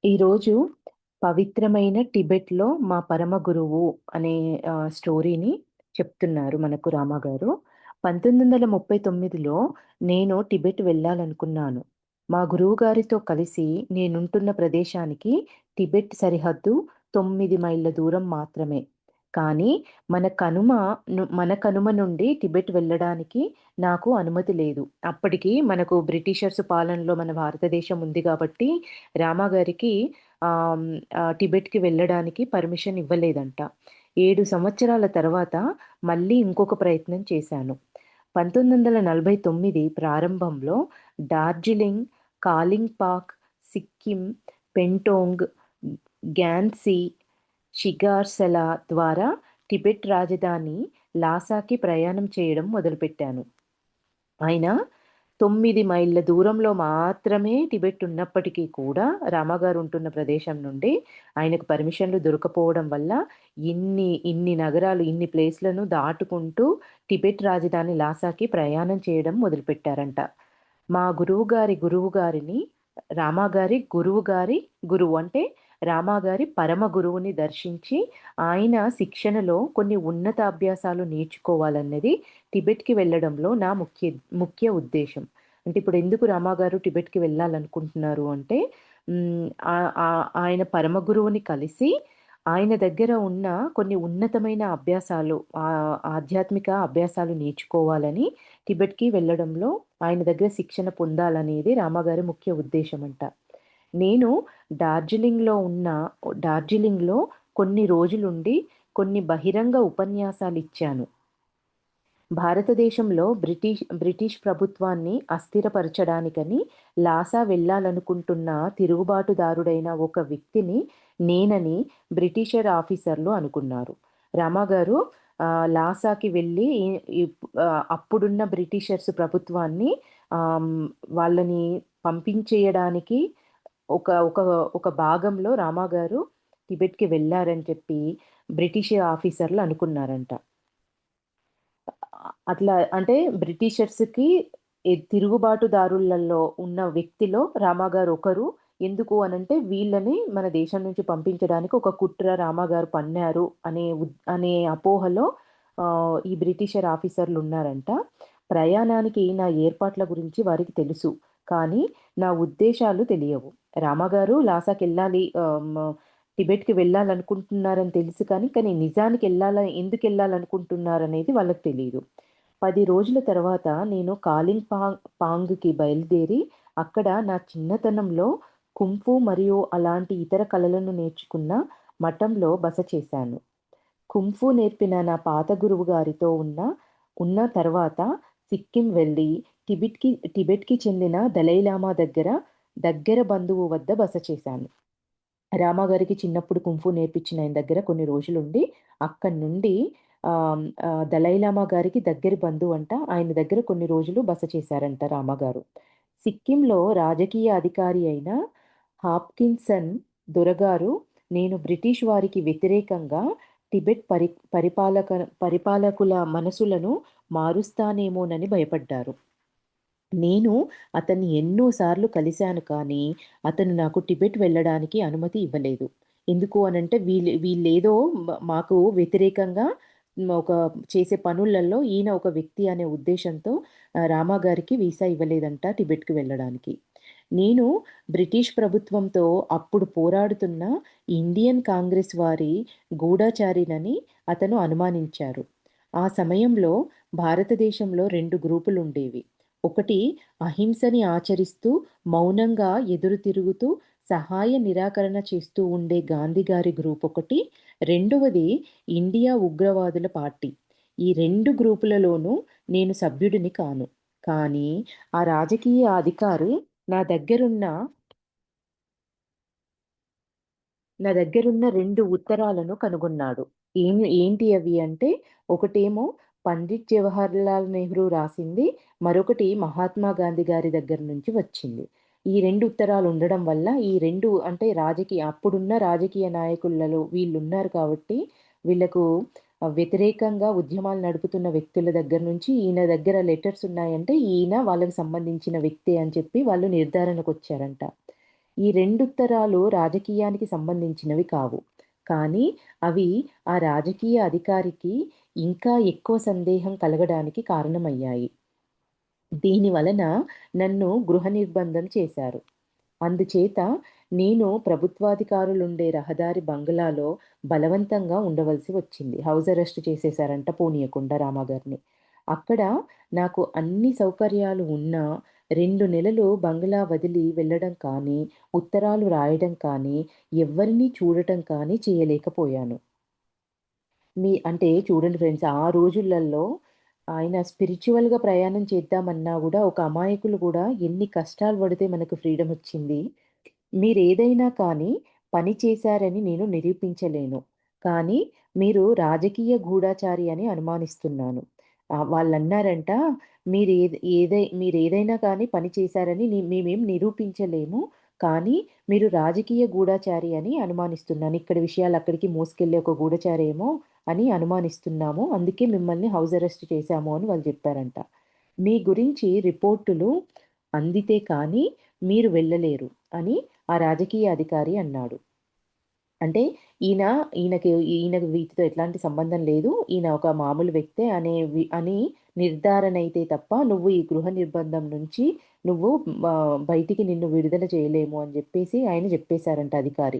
ఈరోజు పవిత్రమైన టిబెట్‌లో మా పరమ గురువు అనే స్టోరీని చెప్తున్నారు మనకు రామాగారు. 1939లో నేను టిబెట్ వెళ్ళాలనుకున్నాను. మా గురువుగారితో కలిసి నేనుంటున్న ప్రదేశానికి టిబెట్ సరిహద్దు 9 మైళ్ళ దూరం మాత్రమే. కానీ మన కనుమ నుండి టిబెట్ వెళ్ళడానికి నాకు అనుమతి లేదు. అప్పటికి మనకు బ్రిటిషర్స్ పాలనలో మన భారతదేశం ఉంది గాబట్టి రామాగారికి టిబెట్‌కి వెళ్ళడానికి పర్మిషన్ ఇవ్వలేదంట. 7 సంవత్సరాల తర్వాత మళ్ళీ ఇంకొక ప్రయత్నం చేశాను. 1949 ప్రారంభంలో డార్జిలింగ్, కాలింపాక్, సిక్కిం, పెంటోంగ్, గ్యాన్సీ, షిగార్సెలా ద్వారా టిబెట్ రాజధాని లాసాకి ప్రయాణం చేయడం మొదలుపెట్టాను. అయినా 9 మైళ్ళ దూరంలో మాత్రమే టిబెట్ ఉన్నప్పటికీ కూడా రామాగారు ఉంటున్న ప్రదేశం నుండి ఆయనకు పర్మిషన్‌లు దొరకపోవడం వల్ల ఇన్ని నగరాలు, ఇన్ని ప్లేస్‌లను దాటుకుంటూ టిబెట్ రాజధాని లాసాకి ప్రయాణం చేయడం మొదలుపెట్టారంట. మా గురువుగారి గురువుగారిని రామాగారి గురువుగారి గురువు అంటే రామాగారి పరమ గురువుని దర్శించి ఆయన శిక్షణలో కొన్ని ఉన్నత అభ్యాసాలు నేర్చుకోవాలన్నది టిబెట్‌కి వెళ్ళడంలో నా ముఖ్య ఉద్దేశ్యం. అంటే ఇప్పుడు ఎందుకు రామాగారు టిబెట్‌కి వెళ్ళాలనుకుంటున్నారు అంటే ఆయన పరమ గురువుని కలిసి ఆయన దగ్గర ఉన్న కొన్ని ఉన్నతమైన అభ్యాసాలు ఆధ్యాత్మిక అభ్యాసాలు నేర్చుకోవాలని టిబెట్‌కి వెళ్ళడంలో ఆయన దగ్గర శిక్షణ పొందాలనేది రామాగారి ముఖ్య ఉద్దేశ్యమంట. నేను డార్జిలింగ్‌లో కొన్ని రోజులుండి కొన్ని బహిరంగ ఉపన్యాసాలిచ్చాను. భారతదేశంలో బ్రిటిష్ ప్రభుత్వాన్ని అస్థిరపరచడానికని లాసా వెళ్ళాలనుకుంటున్న తిరుగుబాటుదారుడైన ఒక వ్యక్తిని నేనని బ్రిటిషర్ ఆఫీసర్లు అనుకున్నారు. రామాగారు లాసాకి వెళ్ళి అప్పుడున్న బ్రిటిషర్స్ ప్రభుత్వాన్ని వాళ్ళని పంపించేయడానికి ఒక ఒక ఒక భాగంలో రామాగారు టిబెట్‌కి వెళ్లారని చెప్పి బ్రిటిష్ ఆఫీసర్లు అనుకున్నారంట. అట్లా అంటే బ్రిటిషర్స్‌కి తిరుగుబాటుదారులలో ఉన్న వ్యక్తిలో రామాగారు ఒకరు. ఎందుకు అనంటే వీళ్ళని మన దేశం నుంచి పంపించడానికి ఒక కుట్ర రామాగారు పన్నారు అనే అపోహలో ఈ బ్రిటిషర్ ఆఫీసర్లున్నారంట. ప్రయాణానికి నా ఏర్పాట్ల గురించి వారికి తెలుసు. కానీ నా ఉద్దేశాలు తెలియవు. రామాగారు లాసాకెళ్ళాలి టిబెట్‌కి వెళ్ళాలనుకుంటున్నారని తెలుసు కానీ నిజానికి ఎందుకెళ్ళాలనుకుంటున్నారనేది వాళ్ళకి తెలీదు. 10 రోజుల తర్వాత నేను పాంగ్‌కి బయలుదేరి అక్కడ నా చిన్నతనంలో కుంఫు మరియు అలాంటి ఇతర కళలను నేర్చుకున్న మఠంలో బస చేశాను. కుంఫు నేర్పిన నా పాత గురువు గారితో ఉన్న తర్వాత సిక్కిం వెళ్ళి టిబెట్‌కి చెందిన దలైలామా దగ్గర బంధువు వద్ద బస చేశాను. రామాగారికి చిన్నప్పుడు కుంఫు నేర్పించిన ఆయన దగ్గర కొన్ని రోజులుండి, అక్కడి నుండి దలైలామా గారికి దగ్గరి బంధువంట. ఆయన దగ్గర కొన్ని రోజులు బస చేశారంట రామాగారు. సిక్కింలో రాజకీయ అధికారి అయిన హాప్కిన్సన్ దొరగారు నేను బ్రిటిష్ వారికి వ్యతిరేకంగా టిబెట్ పరిపాలకుల మనసులను మారుస్తానేమోనని భయపడ్డారు. నేను అతన్ని ఎన్నో సార్లు కలిశాను కానీ, అతను నాకు టిబెట్ వెళ్ళడానికి అనుమతి ఇవ్వలేదు. ఎందుకు అనంటే వీళ్ళేదో మాకు వ్యతిరేకంగా ఒక చేసే పనులలో ఈయన ఒక వ్యక్తి అనే ఉద్దేశంతో రామాగారికి వీసా ఇవ్వలేదంట టిబెట్‌కి వెళ్ళడానికి. నేను బ్రిటిష్ ప్రభుత్వంతో అప్పుడు పోరాడుతున్న ఇండియన్ కాంగ్రెస్ వారి గూఢచారినని అతను అనుమానించారు. ఆ సమయంలో భారతదేశంలో 2 గ్రూపులుండేవి. ఒకటి అహింసని ఆచరిస్తూ మౌనంగా ఎదురు తిరుగుతూ సహాయ నిరాకరణ చేస్తూ ఉండే గాంధీ గారి గ్రూప్ ఒకటి. రెండవది ఇండియా ఉగ్రవాదుల పార్టీ. ఈ 2 గ్రూపులలోనూ నేను సభ్యుడిని కాను. కానీ ఆ రాజకీయ అధికారి నా దగ్గరున్న నా దగ్గరున్న 2 ఉత్తరాలను కనుగొన్నాడు. ఏంటి అవి అంటే, ఒకటేమో పండిట్ జవహర్‌లాల్ నెహ్రూ రాసింది. మరొకటి మహాత్మా గాంధీ గారి దగ్గర నుంచి వచ్చింది. ఈ 2 ఉత్తరాలు ఉండడం వల్ల ఈ 2 అంటే అప్పుడున్న రాజకీయ నాయకులలో వీళ్ళున్నారు కాబట్టి, వీళ్ళకు వ్యతిరేకంగా ఉద్యమాలు నడుపుతున్న వ్యక్తుల దగ్గర నుంచి ఈయన దగ్గర లెటర్స్ ఉన్నాయంటే, ఈయన వాళ్ళకి సంబంధించిన వ్యక్తే అని చెప్పి వాళ్ళు నిర్ధారణకొచ్చారంట. ఈ 2 ఉత్తరాలు రాజకీయానికి సంబంధించినవి కావు. కానీ అవి ఆ రాజకీయ అధికారికి ఇంకా ఎక్కువ సందేహం కలగడానికి కారణమయ్యాయి. దీని వలన నన్ను గృహ నిర్బంధం చేశారు. అందుచేత నేను ప్రభుత్వాధికారులుండే రహదారి బంగ్లాలో బలవంతంగా ఉండవలసి వచ్చింది. హౌస్ అరెస్ట్ చేసేశారంట పోనీయకుండా రామాగారిని. అక్కడ నాకు అన్ని సౌకర్యాలు ఉన్నా 2 నెలలు బంగ్లా వదిలి వెళ్ళడం కానీ, ఉత్తరాలు రాయడం కానీ, ఎవ్వరిని చూడటం కానీ చేయలేకపోయాను. అంటే చూడండి ఫ్రెండ్స్, ఆ రోజులల్లో ఆయన స్పిరిచ్యువల్‌గా ప్రయాణం చేద్దామన్నా గూడా, ఒక అమాయకులు గూడా ఎన్ని కష్టాలు పడితే మనకు ఫ్రీడమొచ్చింది. మీరేదైనా కానీ పని చేశారని నేను నిరూపించలేను. కానీ మీరు రాజకీయ గూఢాచారి అని అనుమానిస్తున్నాను. వాళ్ళన్నారంట, మీరేదైనా కానీ పని చేశారని మేమేం నిరూపించలేము. కానీ మీరు రాజకీయ గూఢాచారి అని అనుమానిస్తున్నాను. ఇక్కడి విషయాలు అక్కడికి మోసుకెళ్ళే ఒక గూఢచారేమో అని అనుమానిస్తున్నాము. అందుకే మిమ్మల్ని హౌస్ అరెస్ట్ చేశాము అని వాళ్ళు జెప్పారంట. మీ గురించి రిపోర్టులు అందితే కానీ మీరు వెళ్ళలేరు అని ఆ రాజకీయ అధికారి అన్నాడు. అంటే ఈయన ఈయనకి వీటితో ఎట్లాంటి సంబంధం లేదు. ఈయన ఒక మామూలు వ్యక్తే అని నిర్ధారణ అయితే తప్ప నువ్వు ఈ గృహ నిర్బంధం నుంచి నువ్వు బయటికి నిన్ను విడుదల చేయలేము అని జెప్పేసి ఆయన జెప్పేసారంట అధికారి.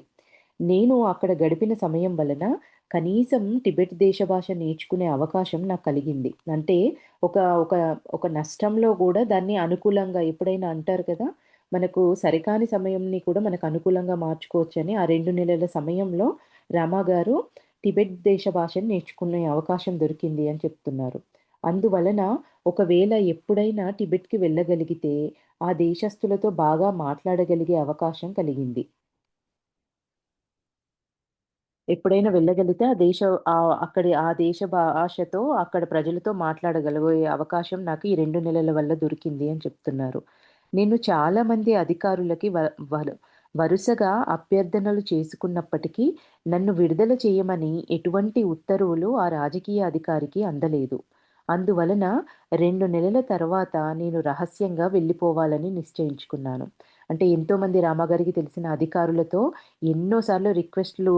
నేను అక్కడ గడిపిన సమయం వలన కనీసం టిబెట్ దేశ భాష నేర్చుకునే అవకాశం నాకు కలిగింది. అంటే ఒక ఒక ఒక నష్టంలో గూడా దాన్ని అనుకూలంగా ఎప్పుడైనా అంటారు కదా! మనకు సరికాని సమయంని కూడా మనకు అనుకూలంగా మార్చుకోవచ్చని ఆ 2 నెలల సమయంలో రామాగారు టిబెట్ దేశ భాషను నేర్చుకునే అవకాశం దొరికింది అని చెప్తున్నారు. అందువలన ఒకవేళ ఎప్పుడైనా టిబెట్‌కి వెళ్ళగలిగితే ఆ దేశస్థులతో బాగా మాట్లాడగలిగే అవకాశం కలిగింది. ఎప్పుడైనా వెళ్ళగలిగితే అక్కడి ఆ దేశ భాషతో అక్కడ ప్రజలతో మాట్లాడగలిగే అవకాశం నాకు ఈ 2 నెలల వల్ల దొరికింది అని చెప్తున్నారు. నేను చాలామంది అధికారులకి వరుసగా అభ్యర్థనలు చేసుకున్నప్పటికీ నన్ను విడుదల చేయమని ఎటువంటి ఉత్తర్వులు ఆ రాజకీయ అధికారికి అందలేదు. అందువలన 2 నెలల తర్వాత నేను రహస్యంగా వెళ్ళిపోవాలని నిశ్చయించుకున్నాను. అంటే ఎంతోమంది రామాగారికి తెలిసిన అధికారులతో ఎన్నో సార్లు రిక్వెస్ట్‌లు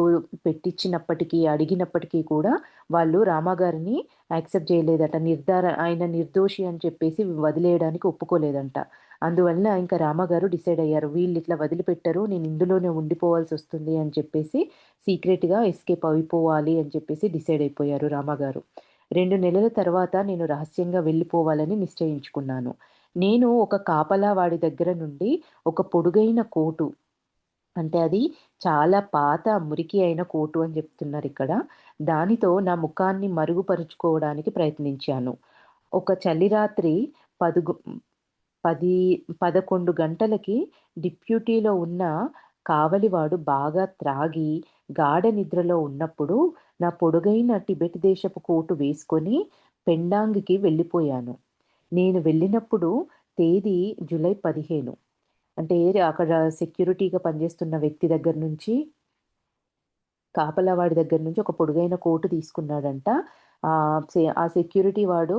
పెట్టించినప్పటికీ, అడిగినప్పటికీ కూడా వాళ్ళు రామాగారిని యాక్సెప్ట్ చేయలేదట. ఆయన నిర్దోషి అని చెప్పేసి వదిలేయడానికి ఒప్పుకోలేదంట. అందువలన ఇంకా రామాగారు డిసైడ్ అయ్యారు. వీళ్ళిట్లా వదిలిపెట్టరు. నేను ఇందులోనే ఉండిపోవాల్సొస్తుంది అని చెప్పేసి సీక్రెట్‌గా ఎస్కేప్ అయిపోవాలి అని చెప్పేసి డిసైడ్ అయిపోయారు రామాగారు. 2 నెలల తర్వాత నేను రహస్యంగా వెళ్ళిపోవాలని నిశ్చయించుకున్నాను. నేను ఒక కాపలా వాడి దగ్గర నుండి ఒక పొడుగైన కోటు, అంటే అది చాలా పాత మురికి అయిన కోటు అని జెప్తున్నారిక్కడ. దానితో నా ముఖాన్ని మరుగుపరుచుకోవడానికి ప్రయత్నించాను. ఒక చలి రాత్రి పదుగు 10, 11 గంటలకి డిప్యూటీలో ఉన్న కావలివాడు బాగా త్రాగి గాఢ నిద్రలో ఉన్నప్పుడు నా పొడుగైన టిబెట్ దేశపు కోటు వేసుకొని పెండాంగ్‌కి వెళ్ళిపోయాను. నేను వెళ్ళినప్పుడు తేదీ జూలై 15. అంటే అక్కడ సెక్యూరిటీగా పనిచేస్తున్న వ్యక్తి దగ్గర నుంచి, కాపలావాడి దగ్గర నుంచి ఒక పొడుగైన కోటు తీసుకున్నాడంట. ఆ సెక్యూరిటీ వాడు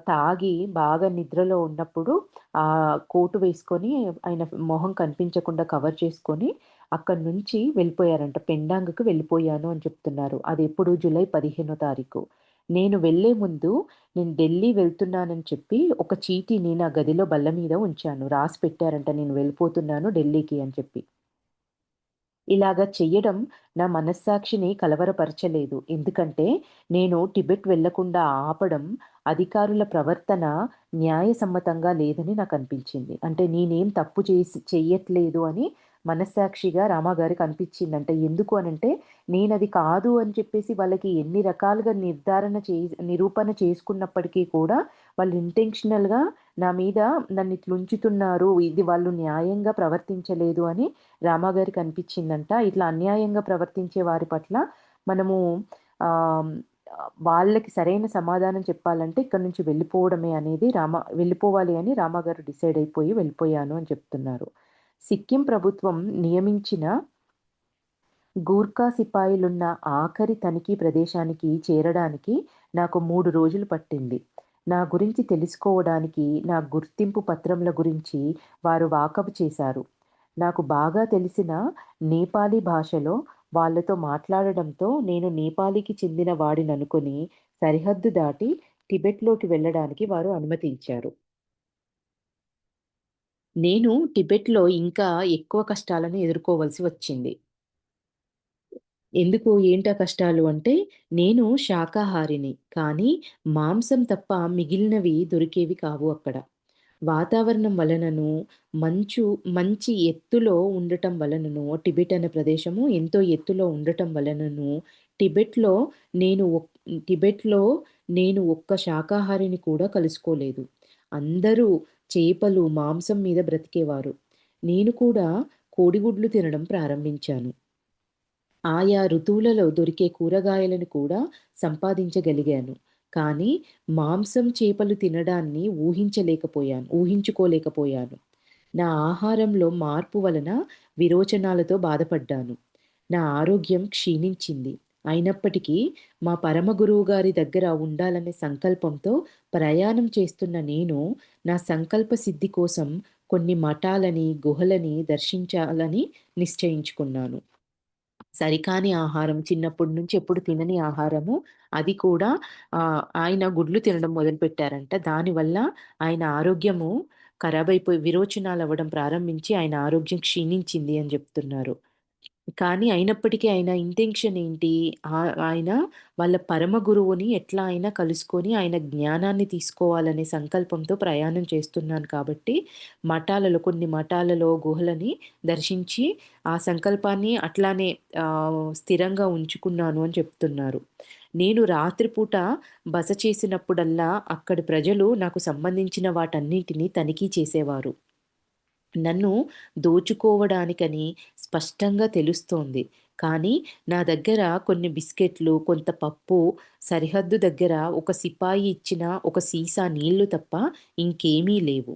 తాగి బాగా నిద్రలో ఉన్నప్పుడు కోటు వేసుకొని ఆయన మొహం కనిపించకుండా కవర్ చేసుకొని అక్కడి నుంచి వెళ్ళిపోయారంట. పెండాంగ్‌కి వెళ్ళిపోయాను అని చెప్తున్నారు. అదెప్పుడు జూలై 15 తారీఖు. నేను వెళ్ళే ముందు నేను ఢిల్లీ వెళ్తున్నానని చెప్పి ఒక చీటీని నా గదిలో బల్ల మీద ఉంచాను. రాసి పెట్టారంట నేను వెళ్ళిపోతున్నాను ఢిల్లీకి అని చెప్పి. ఇలాగ చెయ్యడం నా మనస్సాక్షిని కలవరపరచలేదు. ఎందుకంటే, నేను టిబెట్ వెళ్ళకుండా ఆపడం అధికారుల ప్రవర్తన న్యాయసమ్మతంగా లేదని నాకనిపించింది. అంటే నేనేం తప్పు చెయ్యట్లేదు అని మనస్సాక్షిగా రామాగారికి అనిపిచ్చిందంట. ఎందుకు అనంటే, నేనది కాదు అని చెప్పేసి వాళ్ళకి ఎన్ని రకాలుగా నిరూపణ చేసుకున్నప్పటికీ కూడా, వాళ్ళు ఇంటెన్షనల్‌గా నా మీద నన్నిట్లుంచుతున్నారు. ఇది వాళ్ళు న్యాయంగా ప్రవర్తించలేదు అని రామాగారికి అనిపిచ్చిందంట. ఇట్లా అన్యాయంగా ప్రవర్తించే వారి పట్ల మనము ఆహ్, వాళ్ళకి సరైన సమాధానం చెప్పాలంటే ఇక్కడి నుంచి వెళ్ళిపోవడమే అనేది వెళ్ళిపోవాలి అని రామాగారు డిసైడ్ అయిపోయి వెళ్ళిపోయాను అని చెప్తున్నారు. సిక్కిం ప్రభుత్వం నియమించిన గూర్ఖా సిపాయిలున్న ఆఖరి తనిఖీ ప్రదేశానికి చేరడానికి నాకు 3 రోజులు పట్టింది. నా గురించి తెలుసుకోవడానికి, నా గుర్తింపు పత్రంల గురించి వారు వాకబు చేశారు. నాకు బాగా తెలిసిన నేపాలీ భాషలో వాళ్ళతో మాట్లాడడంతో నేను నేపాలీకి చెందిన వాడిననుకుని సరిహద్దు దాటి టిబెట్‌లోకి వెళ్ళడానికి వారు అనుమతించారు. నేను టిబెట్‌లో ఇంకా ఎక్కువ కష్టాలను ఎదుర్కోవాల్సి వచ్చింది. ఎందుకు ఏంటా కష్టాలు అంటే, నేను శాకాహారిని. కానీ మాంసం తప్ప మిగిలినవి దొరికేవి కావు అక్కడ. వాతావరణం వలనను, మంచు మంచి ఎత్తులో ఉండటం వలనను, టిబెట్ అనే ప్రదేశము ఎంతో ఎత్తులో ఉండటం వలనను, టిబెట్‌లో నేను ఒక్ టిబెట్‌లో నేను ఒక్క శాకాహారిని కూడా కలుసుకోలేదు. అందరూ చేపలు, మాంసం మీద బ్రతికేవారు. నేను కూడా కోడిగుడ్లు తినడం ప్రారంభించాను. ఆయా ఋతువులలో దొరికే కూరగాయలను కూడా సంపాదించగలిగాను. కానీ మాంసం, చేపలు తినడాన్ని ఊహించుకోలేకపోయాను. నా ఆహారంలో మార్పు వలన విరోచనాలతో బాధపడ్డాను. నా ఆరోగ్యం క్షీణించింది. అయినప్పటికీ మా పరమ గురువుగారి దగ్గర ఉండాలనే సంకల్పంతో ప్రయాణం చేస్తున్న నేను, నా సంకల్ప సిద్ధి కోసం కొన్ని మఠాలని, గుహలని దర్శించాలని నిశ్చయించుకున్నాను. సరికాని ఆహారం చిన్నప్పటి నుంచి ఎప్పుడు తినని ఆహారము. అది కూడా ఆయన గుడ్లు తినడం మొదలుపెట్టారంట. దానివల్ల ఆయన ఆరోగ్యము ఖరాబైపోయి విరోచనాలవ్వడం ప్రారంభించి ఆయన ఆరోగ్యం క్షీణించింది అని జెప్తున్నారు. కానీ అయినప్పటికీ ఆయన ఇంటెన్షన్ ఏంటి? ఆయన వాళ్ళ పరమ గురువుని ఎట్లా అయినా కలుసుకొని ఆయన జ్ఞానాన్ని తీసుకోవాలనే సంకల్పంతో ప్రయాణం చేస్తున్నాను కాబట్టి, కొన్ని మఠాలలో గుహలని దర్శించి, ఆ సంకల్పాన్ని అట్లానే స్థిరంగా ఉంచుకున్నాను అని చెప్తున్నారు. నేను రాత్రిపూట బస చేసినప్పుడల్లా అక్కడి ప్రజలు నాకు సంబంధించిన వాటన్నిటిని తనిఖీ చేసేవారు. నన్ను దోచుకోవడానికని స్పష్టంగా తెలుస్తోంది. కానీ నా దగ్గర కొన్ని బిస్కెట్లు, కొంత పప్పు, సరిహద్దు దగ్గర ఒక సిపాయి ఇచ్చిన ఒక సీసా నీళ్లు తప్ప ఇంకేమీ లేవు.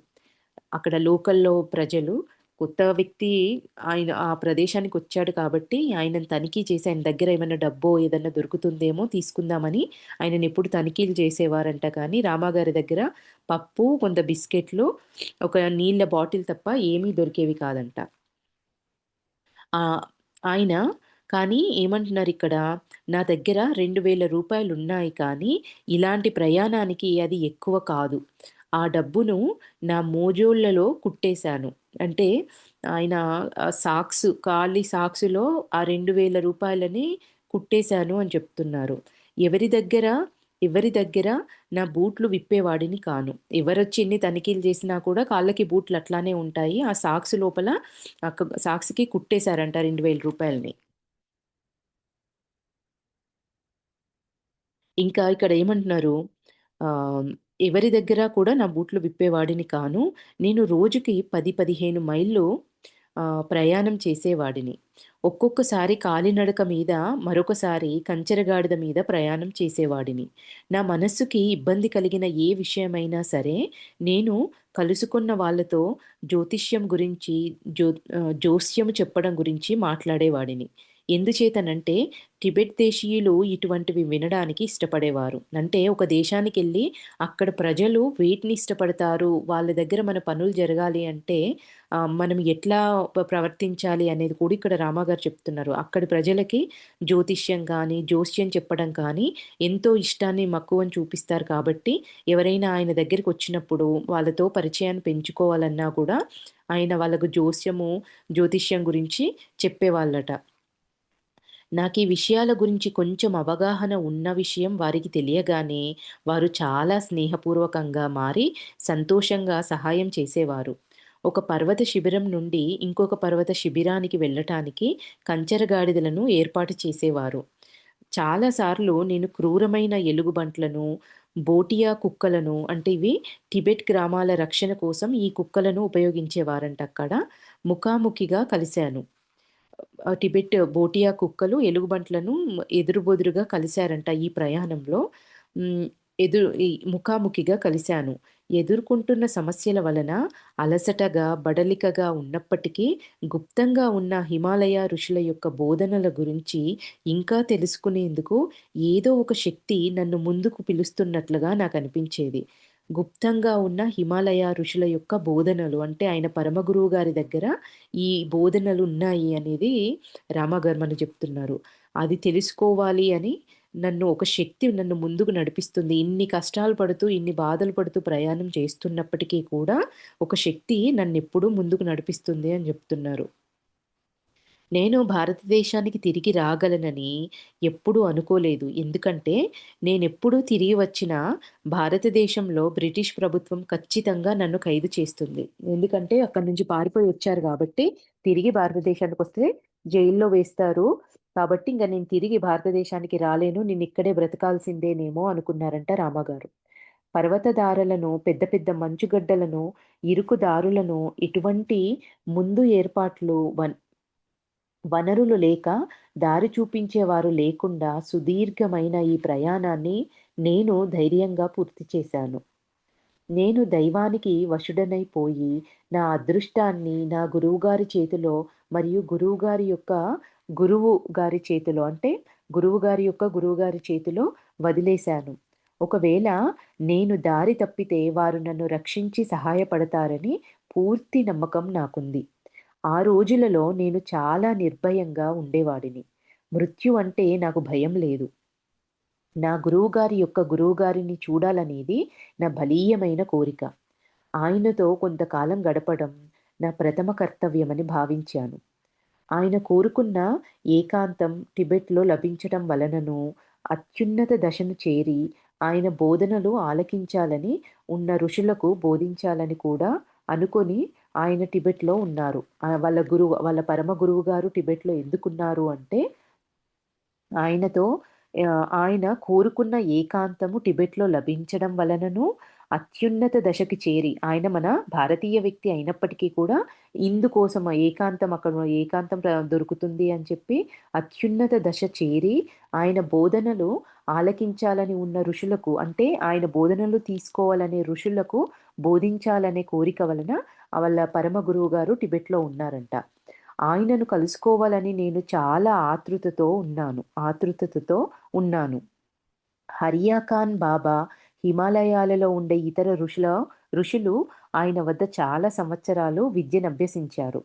అక్కడ లోకల్‌లో ప్రజలు కొత్త వ్యక్తి ఆయన ఆ ప్రదేశానికొచ్చాడు కాబట్టి ఆయనను తనిఖీ చేసి ఆయన దగ్గర ఏమైనా డబ్బో ఏదన్నా దొరుకుతుందేమో తీసుకుందామని ఆయననెప్పుడు తనిఖీలు చేసేవారంట కానీ రామాగారి దగ్గర పప్పు, కొంత బిస్కెట్‌లు, ఒక నీళ్ళ బాటిల్ తప్ప ఏమీ దొరికేవి కాదంట. ఆహ్, ఆయన కానీ ఏమంటున్నారిక్కడ, నా దగ్గర రూ. 2000 ఉన్నాయి కానీ, ఇలాంటి ప్రయాణానికి అది ఎక్కువ కాదు. ఆ డబ్బును నా మోజోళ్ళలో కుట్టేశాను. అంటే ఆయన ఖాళీ సాక్స్‌లో ఆ రూ. 2000 కుట్టేశాను అని చెప్తున్నారు. ఎవరి దగ్గర ఎవరి దగ్గర నా బూట్లు విప్పేవాడిని కాను. ఎవరొచ్చి ఎన్ని తనిఖీలు చేసినా కూడా కాళ్ళకి బూట్లు అట్లానే ఉంటాయి. ఆ సాక్స్ లోపల సాక్స్‌కి కుట్టేశారంట రూ. 2000. ఇంకా ఇక్కడ ఏమంటున్నారు, ఆహ్, ఎవరి దగ్గర కూడా నా బూట్లు విప్పేవాడిని కాను. నేను రోజుకి 10, 15 మైళ్ళు ప్రయాణం చేసేవాడిని. ఒక్కొక్కసారి కాలినడక మీద, మరొకసారి కంచెరగాడిద మీద ప్రయాణం చేసేవాడిని. నా మనస్సుకి ఇబ్బంది కలిగిన ఏ విషయమైనా సరే, నేను కలుసుకున్న వాళ్ళతో జ్యోతిష్యం గురించి, జోస్యం చెప్పడం గురించి మాట్లాడేవాడిని. ఎందుచేతనంటే టిబెట్ దేశీయులు ఇటువంటివి వినడానికి ఇష్టపడేవారు. అంటే ఒక దేశానికెళ్ళి అక్కడ ప్రజలు వేటిని ఇష్టపడతారు, వాళ్ళ దగ్గర మన పనులు జరగాలి అంటే మనం ఎట్లా ప్రవర్తించాలి అనేది కూడా ఇక్కడ రామాగారు చెప్తున్నారు. అక్కడి ప్రజలకి జ్యోతిష్యం గాని, జోస్యం చెప్పడం కానీ ఎంతో ఇష్టాన్ని, మక్కువను చూపిస్తారు కాబట్టి ఎవరైనా ఆయన దగ్గరికొచ్చినప్పుడు వాళ్ళతో పరిచయాన్ని పెంచుకోవాలన్నా కూడా ఆయన వాళ్ళకు జ్యోతిష్యం గురించి చెప్పేవాళ్ళట. నాకీ విషయాల గురించి కొంచెం అవగాహన ఉన్న విషయం వారికి తెలియగానే, వారు చాలా స్నేహపూర్వకంగా మారి, సంతోషంగా సహాయం చేసేవారు. ఒక పర్వత శిబిరం నుండి ఇంకొక పర్వత శిబిరానికి వెళ్ళటానికి కంచెరగాడిదలను ఏర్పాటు చేసేవారు. చాలా సార్లు నేను క్రూరమైన ఎలుగుబంట్లను, బోటియా కుక్కలను అంటే ఇవి టిబెట్ గ్రామాల రక్షణ కోసం ఈ కుక్కలను ఉపయోగించేవారంట అక్కడ. ముఖాముఖిగా కలిశాను. టిబెట్ బోటియా కుక్కలు ఎలుగుబంట్లను ఎదురుబెదురుగా కలిశారంట ఈ ప్రయాణంలో. హ్మ్. ముఖాముఖిగా కలిశాను. ఎదుర్కొంటున్న సమస్యల వలన అలసటగా, బడలికగా ఉన్నప్పటికీ గుప్తంగా ఉన్న హిమాలయ ఋషుల యొక్క బోధనల గురించి ఇంకా తెలుసుకునేందుకు ఏదో ఒక శక్తి నన్ను ముందుకు పిలుస్తున్నట్లుగా నాకనిపించేది. గుప్తంగా ఉన్న హిమాలయ ఋషుల యొక్క బోధనలు అంటే ఆయన పరమ గురువు గారి దగ్గర ఈ బోధనలు ఉన్నాయి అనేది రామగారు మనకు చెప్తున్నారు. అది తెలుసుకోవాలి అని నన్ను ఒక శక్తి నన్ను ముందుకు నడిపిస్తుంది. ఇన్ని కష్టాలు పడుతూ, ఇన్ని బాధలు పడుతూ ప్రయాణం చేస్తున్నప్పటికీ కూడా ఒక శక్తి నన్నెప్పుడూ ముందుకు నడిపిస్తుంది అని చెప్తున్నారు. నేను భారతదేశానికి తిరిగి రాగలనని ఎప్పుడూ అనుకోలేదు. ఎందుకంటే, నేనెప్పుడు తిరిగి వచ్చినా భారతదేశంలో బ్రిటిష్ ప్రభుత్వం ఖచ్చితంగా నన్ను ఖైదు చేస్తుంది. ఎందుకంటే, అక్కడి నుంచి పారిపోయి వచ్చారు గాబట్టి, తిరిగి భారతదేశానికొస్తే జైల్లో వేస్తారు. కాబట్టి, ఇంక నేను తిరిగి భారతదేశానికి రాలేను. నేనిక్కడే బ్రతకాల్సిందేనేమో అనుకున్నారంట రామగారు. పర్వతదారులను, పెద్ద పెద్ద మంచుగడ్డలను, ఇరుకు దారులను, ఎటువంటి ముందు ఏర్పాట్లు వనరులు లేక, దారి చూపించేవారు లేకుండా సుదీర్ఘమైన ఈ ప్రయాణాన్ని నేను ధైర్యంగా పూర్తి చేశాను. నేను దైవానికి వశుడనైపోయి, నా అదృష్టాన్ని నా గురువుగారి చేతిలో మరియు గురువుగారి యొక్క గురువు గారి చేతిలో అంటే, గురువుగారి యొక్క గురువుగారి చేతిలో వదిలేశాను. ఒకవేళ నేను దారి తప్పితే వారు నన్ను రక్షించి సహాయపడతారని పూర్తి నమ్మకం నాకుంది. ఆ రోజులలో నేను చాలా నిర్భయంగా ఉండేవాడిని. మృత్యు అంటే నాకు భయం లేదు. నా గురువుగారి యొక్క గురువుగారిని చూడాలనేది నా బలీయమైన కోరిక. ఆయనతో కొంతకాలం గడపడం నా ప్రథమ కర్తవ్యమని భావించాను. ఆయన కోరుకున్న ఏకాంతం టిబెట్‌లో లభించటం వలనను, అత్యున్నత దశను చేరి, ఆయన బోధనలు ఆలకించాలని ఉన్న ఋషులకు బోధించాలని కూడా అనుకోని ఆయన టిబెట్‌లో ఉన్నారు. వాళ్ళ పరమ గురువుగారు టిబెట్‌లో ఎందుకున్నారు అంటే ఆయనతో ఆయన కోరుకున్న ఏకాంతము టిబెట్‌లో లభించడం వలనను, అత్యున్నత దశకి చేరి ఆయన మన భారతీయ వ్యక్తి అయినప్పటికీ కూడా ఇందుకోసం ఏకాంతం అక్కడ ఏకాంతం దొరుకుతుంది అని చెప్పి అత్యున్నత దశ చేరి ఆయన బోధనలు ఆలకించాలని ఉన్న ఋషులకు అంటే ఆయన బోధనలు తీసుకోవాలనే ఋషులకు బోధించాలనే కోరిక వలన వాళ్ళ పరమ గురువుగారు టిబెట్‌లో ఉన్నారంట. ఆయనను కలుసుకోవాలని నేను చాలా ఆతృతతో ఉన్నాను. హరియా ఖాన్ బాబా హిమాలయాలలో ఉండే ఇతర ఋషులు ఆయన వద్ద చాలా సంవత్సరాలు విద్యనభ్యసించారు.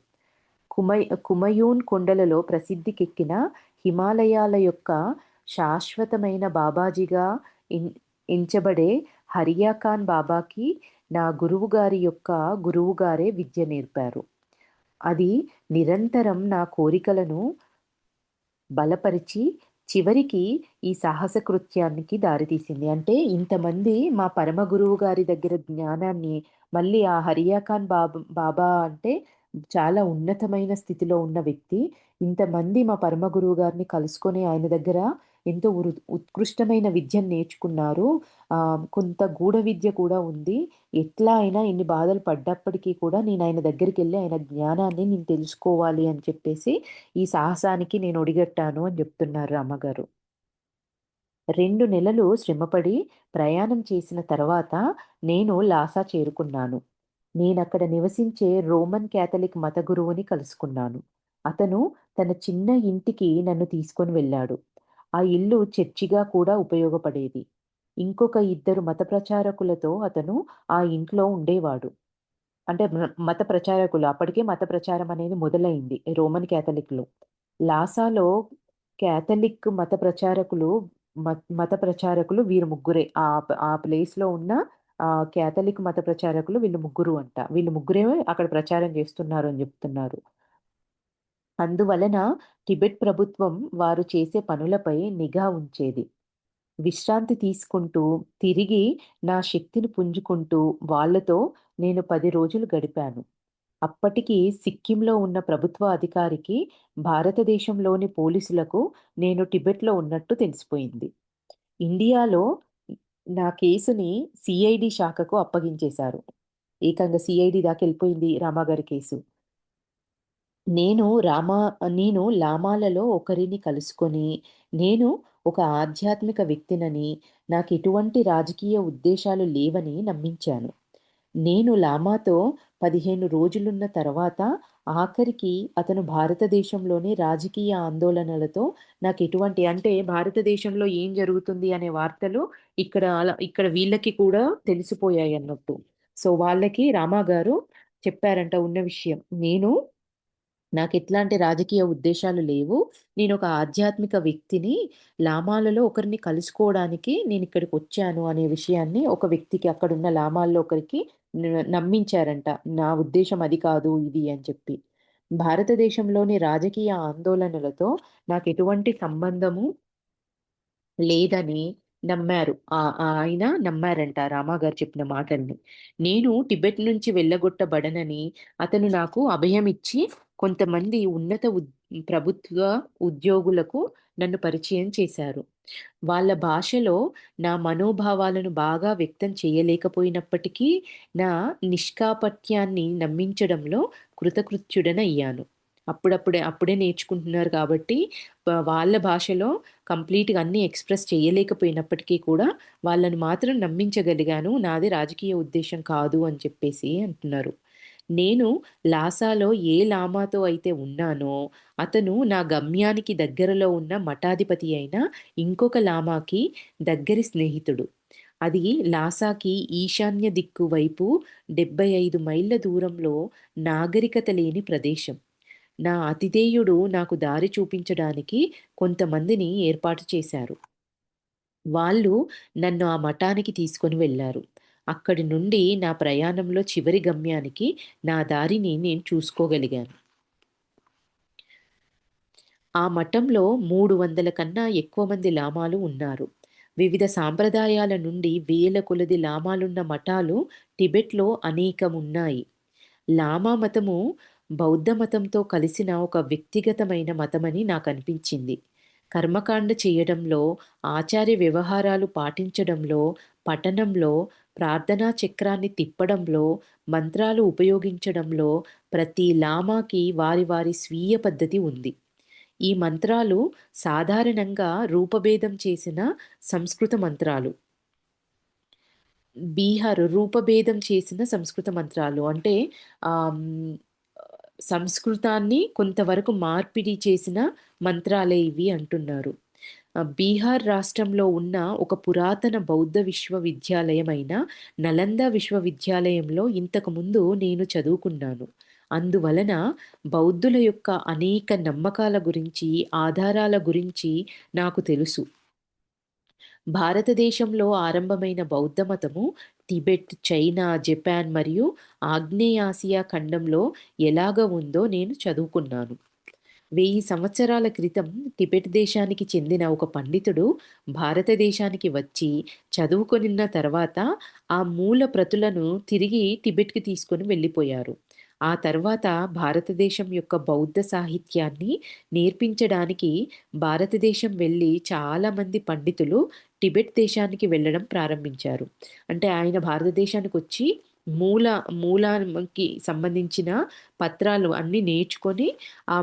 కుమయూన్ కొండలలో ప్రసిద్ధికెక్కిన హిమాలయాల యొక్క శాశ్వతమైన బాబాజీగా ఎన్ ఎంచబడే హరియా ఖాన్ బాబాకి నా గురువుగారి యొక్క గురువుగారే విద్య నేర్పారు. అది నిరంతరం నా కోరికలను బలపరిచి, చివరికి ఈ సాహస కృత్యానికి దారితీసింది. అంటే ఇంతమంది మా పరమ గురువు గారి దగ్గర జ్ఞానాన్ని మళ్ళీ ఆ హరియా ఖాన్ బాబా అంటే చాలా ఉన్నతమైన స్థితిలో ఉన్న వ్యక్తి. ఇంతమంది మా పరమ గురువు గారిని కలుసుకొని ఆయన దగ్గర ఎంతో ఉత్కృష్టమైన విద్యను నేర్చుకున్నారు. కొంత గూఢ విద్య కూడా ఉంది. ఎట్లా అయినా ఇన్ని బాధలు పడ్డప్పటికీ కూడా నేను ఆయన దగ్గరికెళ్ళి ఆయన జ్ఞానాన్ని నేను తెలుసుకోవాలి అని చెప్పేసి ఈ సాహసానికి నేను ఒడిగట్టాను అని జెప్తున్నారు అమ్మగారు. 2 నెలలు శ్రమపడి ప్రయాణం చేసిన తర్వాత నేను లాసా చేరుకున్నాను. నేనక్కడ నివసించే రోమన్ క్యాథలిక్ మత గురువుని కలుసుకున్నాను. అతను తన చిన్న ఇంటికి నన్ను తీసుకొని వెళ్ళాడు. ఆ ఇల్లు చర్చిగా కూడా ఉపయోగపడేది. ఇంకొక ఇద్దరు మత ప్రచారకులతో అతను ఆ ఇంట్లో ఉండేవాడు. అంటే మత ప్రచారకులు అప్పటికే మత ప్రచారం అనేది మొదలైంది రోమన్ క్యాథలిక్‌లో. లాసాలో క్యాథలిక్ మత ప్రచారకులు వీరు ముగ్గురే. ఆ ప్లేస్‌లో ఉన్న క్యాథలిక్ మత ప్రచారకులు వీళ్ళు ముగ్గురు అంట. వీళ్ళు ముగ్గురే అక్కడ ప్రచారం చేస్తున్నారు అని జెప్తున్నారు. అందువలన టిబెట్ ప్రభుత్వం వారు చేసే పనులపై నిఘా ఉంచేది. విశ్రాంతి తీసుకుంటూ, తిరిగి నా శక్తిని పుంజుకుంటూ వాళ్ళతో నేను 10 రోజులు గడిపాను. అప్పటికి సిక్కింలో ఉన్న ప్రభుత్వ అధికారికి భారతదేశంలోని పోలీసులకు నేను టిబెట్‌లో ఉన్నట్టు తెలిసిపోయింది. ఇండియాలో నా కేసుని సీఐడీ శాఖకు అప్పగించేశారు. ఏకంగా సీఐడీ దాకెళ్ళిపోయింది రామాగారి కేసు. నేను రామా నేను లామాలలో ఒకరిని కలుసుకొని, నేను ఒక ఆధ్యాత్మిక వ్యక్తినని, నాకెటువంటి రాజకీయ ఉద్దేశాలు లేవని నమ్మించాను. నేను లామాతో 15 రోజులున్న తర్వాత ఆఖరికి అతను భారతదేశంలోని రాజకీయ ఆందోళనలతో నాకెటువంటి అంటే భారతదేశంలో ఏం జరుగుతుంది అనే వార్తలు ఇక్కడ వీళ్ళకి కూడా తెలిసిపోయాయన్నట్టు. సో, వాళ్ళకి రామా గారు చెప్పారంట ఉన్న విషయం. నాకెట్లాంటి రాజకీయ ఉద్దేశాలు లేవు. నేనొక ఆధ్యాత్మిక వ్యక్తిని. లామాలలో ఒకరిని కలుసుకోవడానికి నేనిక్కడికొచ్చాను అనే విషయాన్ని ఒక వ్యక్తికి అక్కడున్న లామాల్లో ఒకరికి నమ్మించారంట. నా ఉద్దేశ్యం అది కాదు, ఇది అని చెప్పి. భారతదేశంలోని రాజకీయ ఆందోళనలతో నాకెటువంటి సంబంధము లేదని నమ్మారు. ఆయన నమ్మారంట రామాగారు చెప్పిన మాటల్ని. నేను టిబెట్ నుంచి వెళ్ళగొట్టబడనని అతను నాకు అభయమిచ్చి కొంతమంది ప్రభుత్వ ఉద్యోగులకు నన్ను పరిచయం చేశారు. వాళ్ళ భాషలో నా మనోభావాలను బాగా వ్యక్తం చేయలేకపోయినప్పటికీ, నా నిష్కాపట్యాన్ని నమ్మించడంలో కృతకృత్యుడనయ్యాను. అప్పుడే నేర్చుకుంటున్నారు కాబట్టి, వాళ్ళ భాషలో కంప్లీట్‌గా అన్నీ ఎక్స్‌ప్రెస్ చేయలేకపోయినప్పటికీ కూడా, వాళ్ళని మాత్రం నమ్మించగలిగాను. నాది రాజకీయ ఉద్దేశ్యం కాదు అని చెప్పేసి అంటున్నారు. నేను లాసాలో ఏ లామాతో అయితే ఉన్నానో, అతను నా గమ్యానికి దగ్గరలో ఉన్న మఠాధిపతి అయిన ఇంకొక లామాకి దగ్గరి స్నేహితుడు. అది లాసాకి ఈశాన్య దిక్కు వైపు 75 మైళ్ళ దూరంలో నాగరికత లేని ప్రదేశం. నా అతిథేయుడు నాకు దారి చూపించడానికి కొంతమందిని ఏర్పాటు చేశారు. వాళ్ళు నన్ను ఆ మఠానికి తీసుకొని వెళ్లారు. అక్కడి నుండి నా ప్రయాణంలో చివరి గమ్యానికి నా దారిని నేను చూసుకోగలిగాను. ఆ మఠంలో 300 కన్నా ఎక్కువ మంది లామాలు ఉన్నారు. వివిధ సాంప్రదాయాల నుండి వేల కొలది లామాలున్న మఠాలు టిబెట్‌లో అనేకమున్నాయి. లామా మతము బౌద్ధ మతంతో కలిసిన ఒక వ్యక్తిగతమైన మతమని నాకనిపించింది. కర్మకాండ చేయడంలో, ఆచార్య వ్యవహారాలు పాటించడంలో, పఠనంలో, ప్రార్థనా చక్రాన్ని తిప్పడంలో, మంత్రాలు ఉపయోగించడంలో ప్రతి లామాకి వారి వారి స్వీయ పద్ధతి ఉంది. ఈ మంత్రాలు సాధారణంగా రూపభేదం చేసిన సంస్కృత మంత్రాలు. రూపభేదం చేసిన సంస్కృత మంత్రాలు. అంటే ఆహ్, హ్మ్, సంస్కృతాన్ని కొంతవరకు మార్పిడి చేసిన మంత్రాలే ఇవి అంటున్నారు. బీహార్ రాష్ట్రంలో ఉన్న ఒక పురాతన బౌద్ధ విశ్వవిద్యాలయం అయిన నలంద విశ్వవిద్యాలయంలో ఇంతకుముందు నేను చదువుకున్నాను. అందువలన బౌద్ధుల యొక్క అనేక నమ్మకాల గురించి, ఆధారాల గురించి నాకు తెలుసు. భారతదేశంలో ఆరంభమైన బౌద్ధ మతము టిబెట్, చైనా, జపాన్ మరియు ఆగ్నేయాసియా ఖండంలో ఎలాగ ఉందో నేను చదువుకున్నాను. 1000 సంవత్సరాల క్రితం టిబెట్ దేశానికి చెందిన ఒక పండితుడు భారతదేశానికి వచ్చి చదువుకొనిన్న తర్వాత ఆ మూల ప్రతులను తిరిగి టిబెట్‌కి తీసుకొని వెళ్ళిపోయారు. ఆ తర్వాత భారతదేశం యొక్క బౌద్ధ సాహిత్యాన్ని నేర్పించడానికి భారతదేశం వెళ్ళి చాలామంది పండితులు టిబెట్ దేశానికి వెళ్ళడం ప్రారంభించారు. అంటే ఆయన భారతదేశానికొచ్చి మూల మూలానికి సంబంధించిన పత్రాలు అన్నీ నేర్చుకొని ఆ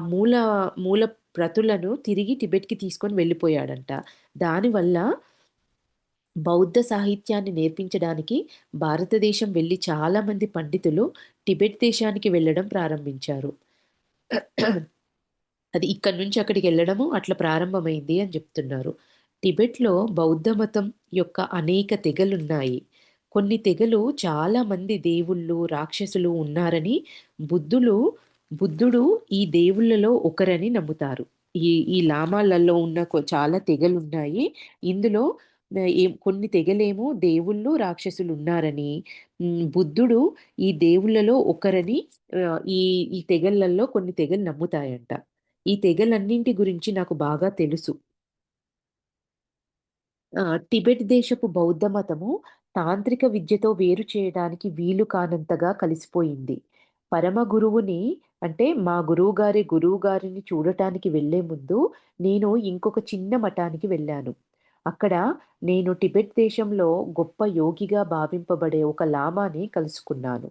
మూల ప్రతులను తిరిగి టిబెట్‌కి తీసుకొని వెళ్ళిపోయాడంట. దానివల్ల బౌద్ధ సాహిత్యాన్ని నేర్పించడానికి భారతదేశం వెళ్లి చాలామంది పండితులు టిబెట్ దేశానికి వెళ్ళడం ప్రారంభించారు. అది ఇక్కడి నుంచి అక్కడికెళ్ళడము అట్లా ప్రారంభమైంది అని జెప్తున్నారు. టిబెట్‌లో బౌద్ధ మతం యొక్క అనేక తెగలున్నాయి. కొన్ని తెగలు చాలా మంది దేవుళ్ళు, రాక్షసులు ఉన్నారని బుద్ధులు బుద్ధుడు ఈ దేవుళ్ళలో ఒకరని నమ్ముతారు. ఈ ఈ లామాలలో ఉన్న చాలా తెగలున్నాయి. ఇందులో కొన్ని తెగలేమో దేవుళ్ళు, రాక్షసులున్నారని, బుద్ధుడు ఈ దేవుళ్ళలో ఒకరని ఈ తెగలలో కొన్ని తెగలు నమ్ముతాయంట. ఈ తెగలన్నింటి గురించి నాకు బాగా తెలుసు. టిబెట్ దేశపు బౌద్ధ మతము తాంత్రిక విద్యతో వేరు చేయడానికి వీలు కానంతగా కలిసిపోయింది. పరమ గురువుని అంటే మా గురువుగారిని చూడటానికి వెళ్ళే ముందు నేను ఇంకొక చిన్న మఠానికి వెళ్ళాను. అక్కడ నేను టిబెట్ దేశంలో గొప్ప యోగిగా భావింపబడే ఒక లామాని కలుసుకున్నాను.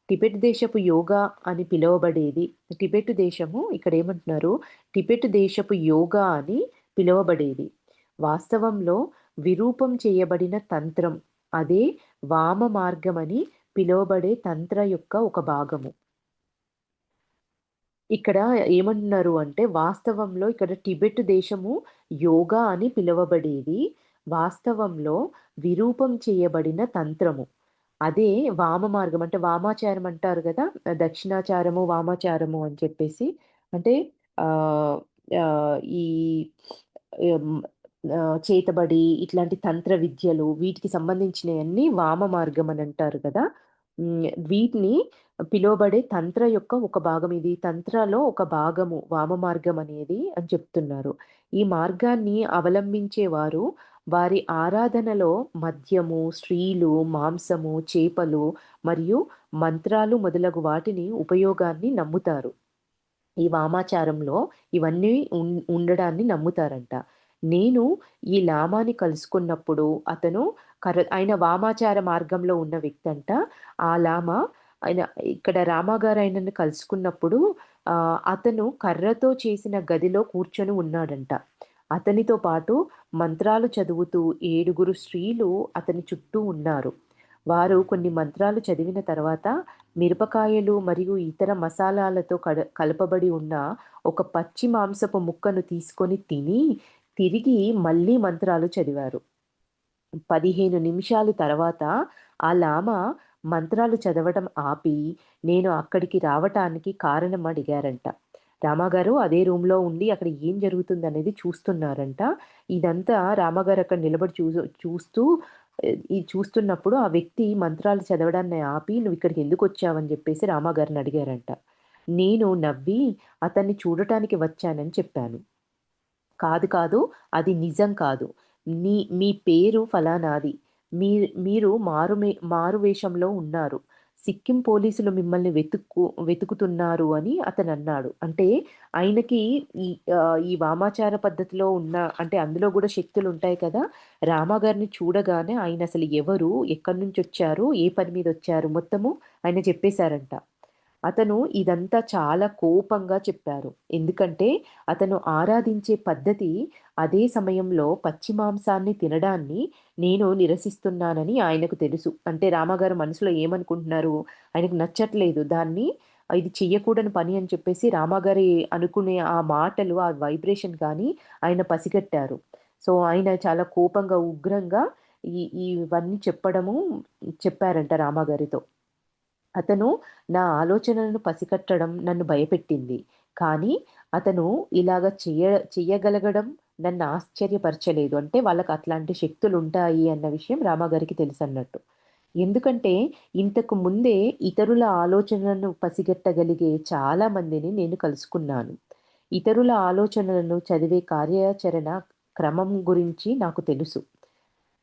టిబెట్ దేశపు యోగా అని పిలువబడేది టిబెట్ దేశము ఇక్కడేమంటున్నారు, టిబెట్ దేశపు యోగా అని పిలువబడేది. వాస్తవంలో విరూపం చేయబడిన తంత్రం. అదే వామ మార్గమని పిలువబడే తంత్ర యొక్క ఒక భాగము. ఇక్కడ ఏమంటున్నారు అంటే, వాస్తవంలో ఇక్కడ టిబెట్ దేశము యోగా అని పిలువబడేది. వాస్తవంలో విరూపం చేయబడిన తంత్రము. అదే వామ మార్గం అంటే వామాచారం అంటారు గదా! దక్షిణాచారము, వామాచారము అని చెప్పేసి. అంటే ఆహ్, ఈ హ్మ్. చేతబడి ఇట్లాంటి తంత్ర విద్యలు వీటికి సంబంధించినయన్నీ వామ మార్గం అని అంటారు కదా! వీటిని పిలువబడే తంత్ర యొక్క ఒక భాగం ఇది. తంత్రలో ఒక భాగము వామ మార్గం అనేది అని చెప్తున్నారు. ఈ మార్గాన్ని అవలంబించేవారు వారి ఆరాధనలో మద్యము, స్త్రీలు, మాంసము, చేపలు మరియు మంత్రాలు మొదలగు వాటిని ఉపయోగాన్ని నమ్ముతారు. ఈ వామాచారంలో ఇవన్నీ ఉండడాన్ని నమ్ముతారంట. నేను ఈ లామాని కలుసుకున్నప్పుడు అతను ఆయన వామాచార మార్గంలో ఉన్న వ్యక్తంట. ఆ లామ ఆయన ఇక్కడ రామగారు ఆయనను కలుసుకున్నప్పుడు అతను కర్రతో చేసిన గదిలో కూర్చొని ఉన్నాడంట. అతనితో పాటు మంత్రాలు చదువుతూ 7 స్త్రీలు అతని చుట్టూ ఉన్నారు. వారు కొన్ని మంత్రాలు చదివిన తర్వాత మిరపకాయలు మరియు ఇతర మసాలాలతో కలపబడి ఉన్న ఒక పచ్చి మాంసపు ముక్కను తీసుకొని తిని, తిరిగి మళ్ళీ మంత్రాలు చదివారు. 15 నిమిషాలు తర్వాత ఆ లామ మంత్రాలు చదవడం ఆపి, నేను అక్కడికి రావటానికి కారణం అడిగారంట. రామగారు అదే రూమ్‌లో ఉండి అక్కడ ఏం జరుగుతుందనేది చూస్తున్నారంట. ఇదంతా రామగారు అక్కడ నిలబడి చూస్తూ ఇది చూస్తున్నప్పుడు ఆ వ్యక్తి మంత్రాలు చదవడాన్ని ఆపి, "నువ్విక్కడికి ఎందుకొచ్చావని" జెప్పేసి రామగారిని అడిగారంట. నేను నవ్వి, "అతన్ని చూడటానికి వచ్చానని" చెప్పాను. కాదు, కాదు. అది నిజం కాదు. మీ పేరు ఫలానాది. మీరు మారువేషంలో ఉన్నారు. సిక్కిం పోలీసులు మిమ్మల్ని వెతుకుతున్నారు అని అతనన్నాడు. అంటే ఆయనకి ఈ ఈ వామాచార పద్ధతిలో ఉన్న అంటే అందులో గూడా శక్తులుంటాయి కదా! రామగారిని చూడగానే ఆయనసలు ఎవరు? ఎక్కడి నుంచొచ్చారు? ఏ పని మీదొచ్చారు? మొత్తము ఆయన చెప్పేసారంట. అతను ఇదంతా చాలా కోపంగా చెప్పారు. ఎందుకంటే, అతను ఆరాధించే పద్ధతి అదే సమయంలో పచ్చి మాంసాన్ని తినడాన్ని నేను నిరసిస్తున్నానని ఆయనకు తెలుసు. అంటే రామగారు మనసులో ఏమనుకుంటున్నారు, ఆయనకు నచ్చట్లేదు. ఇది చెయ్యకూడని పని అని చెప్పేసి రామగారి అనుకునే ఆ మాటలు, ఆ వైబ్రేషన్ గాని ఆయన పసిగట్టారు. సో, ఆయన చాలా కోపంగా, ఉగ్రంగా ఇవన్నీ చెప్పారంట రామగారితో. అతను నా ఆలోచనలను పసికట్టడం నన్ను భయపెట్టింది. కానీ అతను ఇలాగ చెయ్యగలగడం నన్ను ఆశ్చర్యపరచలేదు. అంటే వాళ్ళకి అట్లాంటి శక్తులుంటాయి అన్న విషయం రామాగారికి తెలుసన్నట్టు. ఎందుకంటే ఇంతకు ముందే ఇతరుల ఆలోచనలను పసిగట్టగలిగే చాలా మందిని నేను కలుసుకున్నాను. ఇతరుల ఆలోచనలను చదివే కార్యాచరణ క్రమం గురించి నాకు తెలుసు.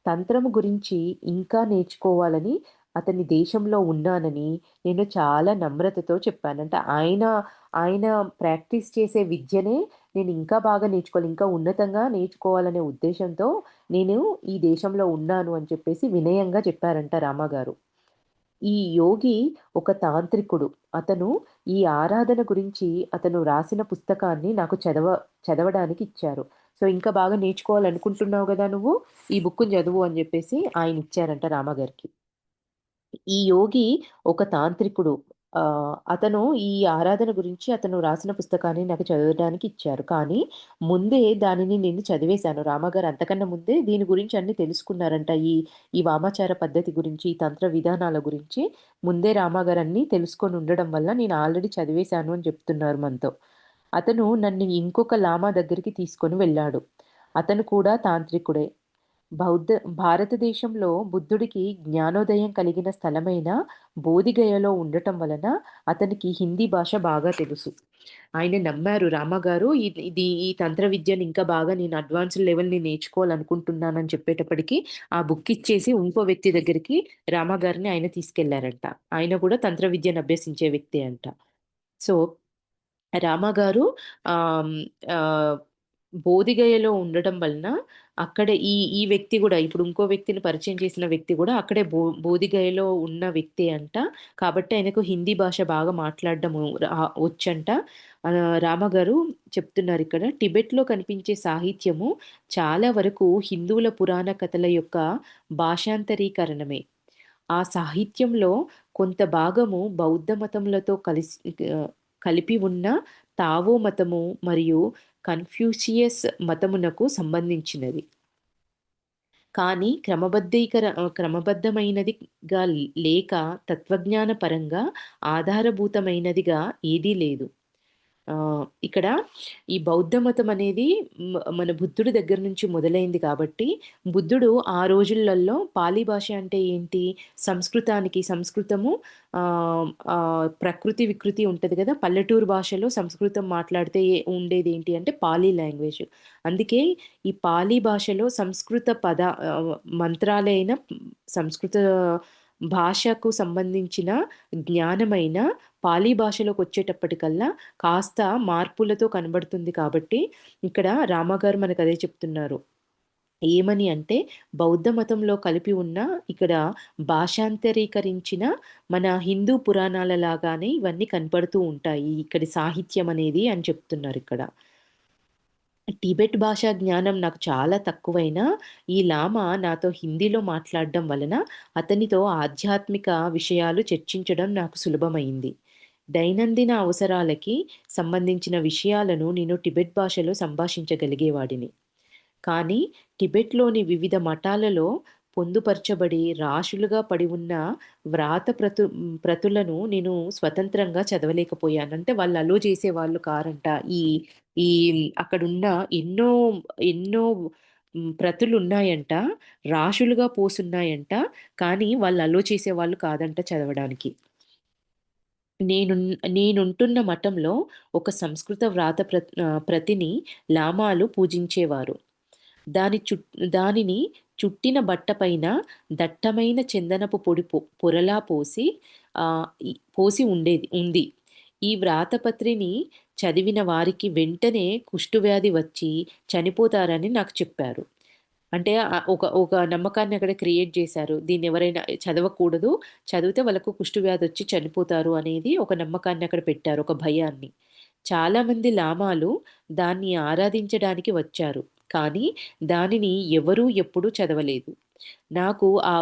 తంత్రము గురించి ఇంకా నేర్చుకోవాలని అతని దేశంలో ఉన్నానని నేను చాలా నమ్రతతో చెప్పాను. అంటే ఆయన ప్రాక్టీస్ చేసే విద్యనే నేను ఇంకా బాగా నేర్చుకోవాలి, ఇంకా ఉన్నతంగా నేర్చుకోవాలనే ఉద్దేశ్యంతో నేను ఈ దేశంలో ఉన్నాను అని చెప్పేసి వినయంగా చెప్పారంట రామగారు. ఈ యోగి ఒక తాంత్రికుడు. అతను ఈ ఆరాధన గురించి అతను రాసిన పుస్తకాన్ని నాకు చదవడానికి ఇచ్చారు. సో, ఇంకా బాగా నేర్చుకోవాలనుకుంటున్నావు గదా నువ్వు, ఈ బుక్కుని చదువు అని జెప్పేసి ఆయనిచ్చారంట రామగారికి. ఈ యోగి ఒక తాంత్రికుడు. అతను ఈ ఆరాధన గురించి అతను రాసిన పుస్తకాన్ని నాకు చదవడానికి ఇచ్చారు. కానీ ముందే దానిని నేను చదివేశాను. రామగారు అంతకన్నా ముందే దీని గురించి అన్నీ తెలుసుకున్నారంట. ఈ వామాచార పద్ధతి గురించి, ఈ తంత్ర విధానాల గురించి ముందే రామగారు అన్నీ తెలుసుకొని ఉండడం వల్ల నేను ఆల్రెడీ చదివేశాను అని చెప్తున్నారు మనతో. అతను నన్ను ఇంకొక లామా దగ్గరికి తీసుకొని వెళ్ళాడు. అతను కూడా తాంత్రికుడే. బౌద్ధ భారతదేశంలో బుద్ధుడికి జ్ఞానోదయం కలిగిన స్థలమైన బోధిగయలో ఉండటం వలన అతనికి హిందీ భాష బాగా తెలుసు. ఆయన నమ్మారు రామగారు ఈ తంత్ర విద్యను ఇంకా బాగా నేను అడ్వాన్స్డ్ లెవెల్‌ని నేర్చుకోవాలనుకుంటున్నానని చెప్పేటప్పటికి, ఆ బుక్ ఇచ్చేసి ఇంకో వ్యక్తి దగ్గరికి రామగారిని ఆయన తీసుకెళ్లారంట. ఆయన కూడా తంత్ర విద్యను అభ్యసించే వ్యక్తే అంట. సో రామగారు ఆహ్, హ్మ్, ఆహ్, బోధిగయలో ఉండడం వలన అక్కడ ఈ వ్యక్తి గూడా ఇప్పుడు ఇంకో వ్యక్తిని పరిచయం చేసిన వ్యక్తి గూడా అక్కడే బోధిగయలో ఉన్న వ్యక్తే అంట. కాబట్టి ఆయనకు హిందీ భాష బాగా మాట్లాడడము వచ్చంట. రామగారు చెప్తున్నారిక్కడ. టిబెట్‌లో కనిపించే సాహిత్యము చాలా వరకు హిందువుల పురాణ కథల యొక్క భాషాంతరీకరణమే. ఆ సాహిత్యంలో కొంత భాగము బౌద్ధ మతములతో కలిసి కలిపి ఉన్న తావో మతము మరియు కన్ఫ్యూషియస్ మతమునకు సంబంధించినది. కానీ క్రమబద్ధమైనదిగా లేక తత్వజ్ఞాన పరంగా ఆధారభూతమైనదిగా ఏదీ లేదు. ఇక్కడ ఈ బౌద్ధ మతం అనేది మన బుద్ధుడి దగ్గర నుంచి మొదలైంది కాబట్టి, బుద్ధుడు ఆ రోజులల్లో పాళీ భాష అంటే ఏంటి? సంస్కృతము ప్రకృతి, వికృతి ఉంటది గదా! పల్లెటూరు భాషలో సంస్కృతం మాట్లాడితే ఉండేదేంటి అంటే పాళీ లాంగ్వేజ్. అందుకే ఈ పాళీ భాషలో మంత్రాలైన సంస్కృత భాషకు సంబంధించిన జ్ఞానమైన పాళీ భాషలోకొచ్చేటప్పటికల్లా కాస్త మార్పులతో కనబడుతుంది కాబట్టి, ఇక్కడ రామగారు మనకదే చెప్తున్నారు. ఏమని అంటే, బౌద్ధ మతంలో కలిపి ఉన్న ఇక్కడ భాషాంతరీకరించిన మన హిందూ పురాణాల లాగానే ఇవన్నీ కనపడుతూ ఉంటాయి. ఇక్కడి సాహిత్యం అనేది అని చెప్తున్నారిక్కడ. టిబెట్ భాషా జ్ఞానం నాకు చాలా తక్కువైనా, ఈ లామా నాతో హిందీలో మాట్లాడడం వలన అతనితో ఆధ్యాత్మిక విషయాలు చర్చించడం నాకు సులభమైంది. దైనందిన అవసరాలకి సంబంధించిన విషయాలను నేను టిబెట్ భాషలో సంభాషించగలిగేవాడిని. కానీ టిబెట్‌లోని వివిధ మఠాలలో పొందుపరచబడి రాశులుగా పడి ఉన్న ప్రతులను నేను స్వతంత్రంగా చదవలేకపోయాను. అంటే వాళ్ళు అలో చేసేవాళ్ళు కారంట. ఈ ఈ అక్కడున్న ఎన్నో ఎన్నో ప్రతులున్నాయంట. రాశులుగా పోసున్నాయంట. కానీ వాళ్ళు అలో చేసేవాళ్ళు కాదంట చదవడానికి. నేనుంటున్న మఠంలో ఒక సంస్కృత ప్రతిని లామాలు పూజించేవారు. దానిని చుట్టిన బట్ట పైన దట్టమైన చందనపు పొడి పొరలా పోసి ఉంది. ఈ వ్రాతపత్రిని చదివిన వారికి వెంటనే కుష్ఠువ్యాధి వచ్చి చనిపోతారని నాకు చెప్పారు. అంటే ఒక నమ్మకాన్ని అక్కడ క్రియేట్ చేశారు. దీన్నెవరైనా చదవకూడదు. చదివితే వాళ్ళకు కుష్ఠువ్యాధొచ్చి చనిపోతారు అనేది ఒక నమ్మకాన్ని అక్కడ పెట్టారు. ఒక భయాన్ని. చాలామంది లామాలు దాన్ని ఆరాధించడానికి వచ్చారు. కానీ దానిని ఎవరూ ఎప్పుడూ చదవలేదు. నాకు ఆ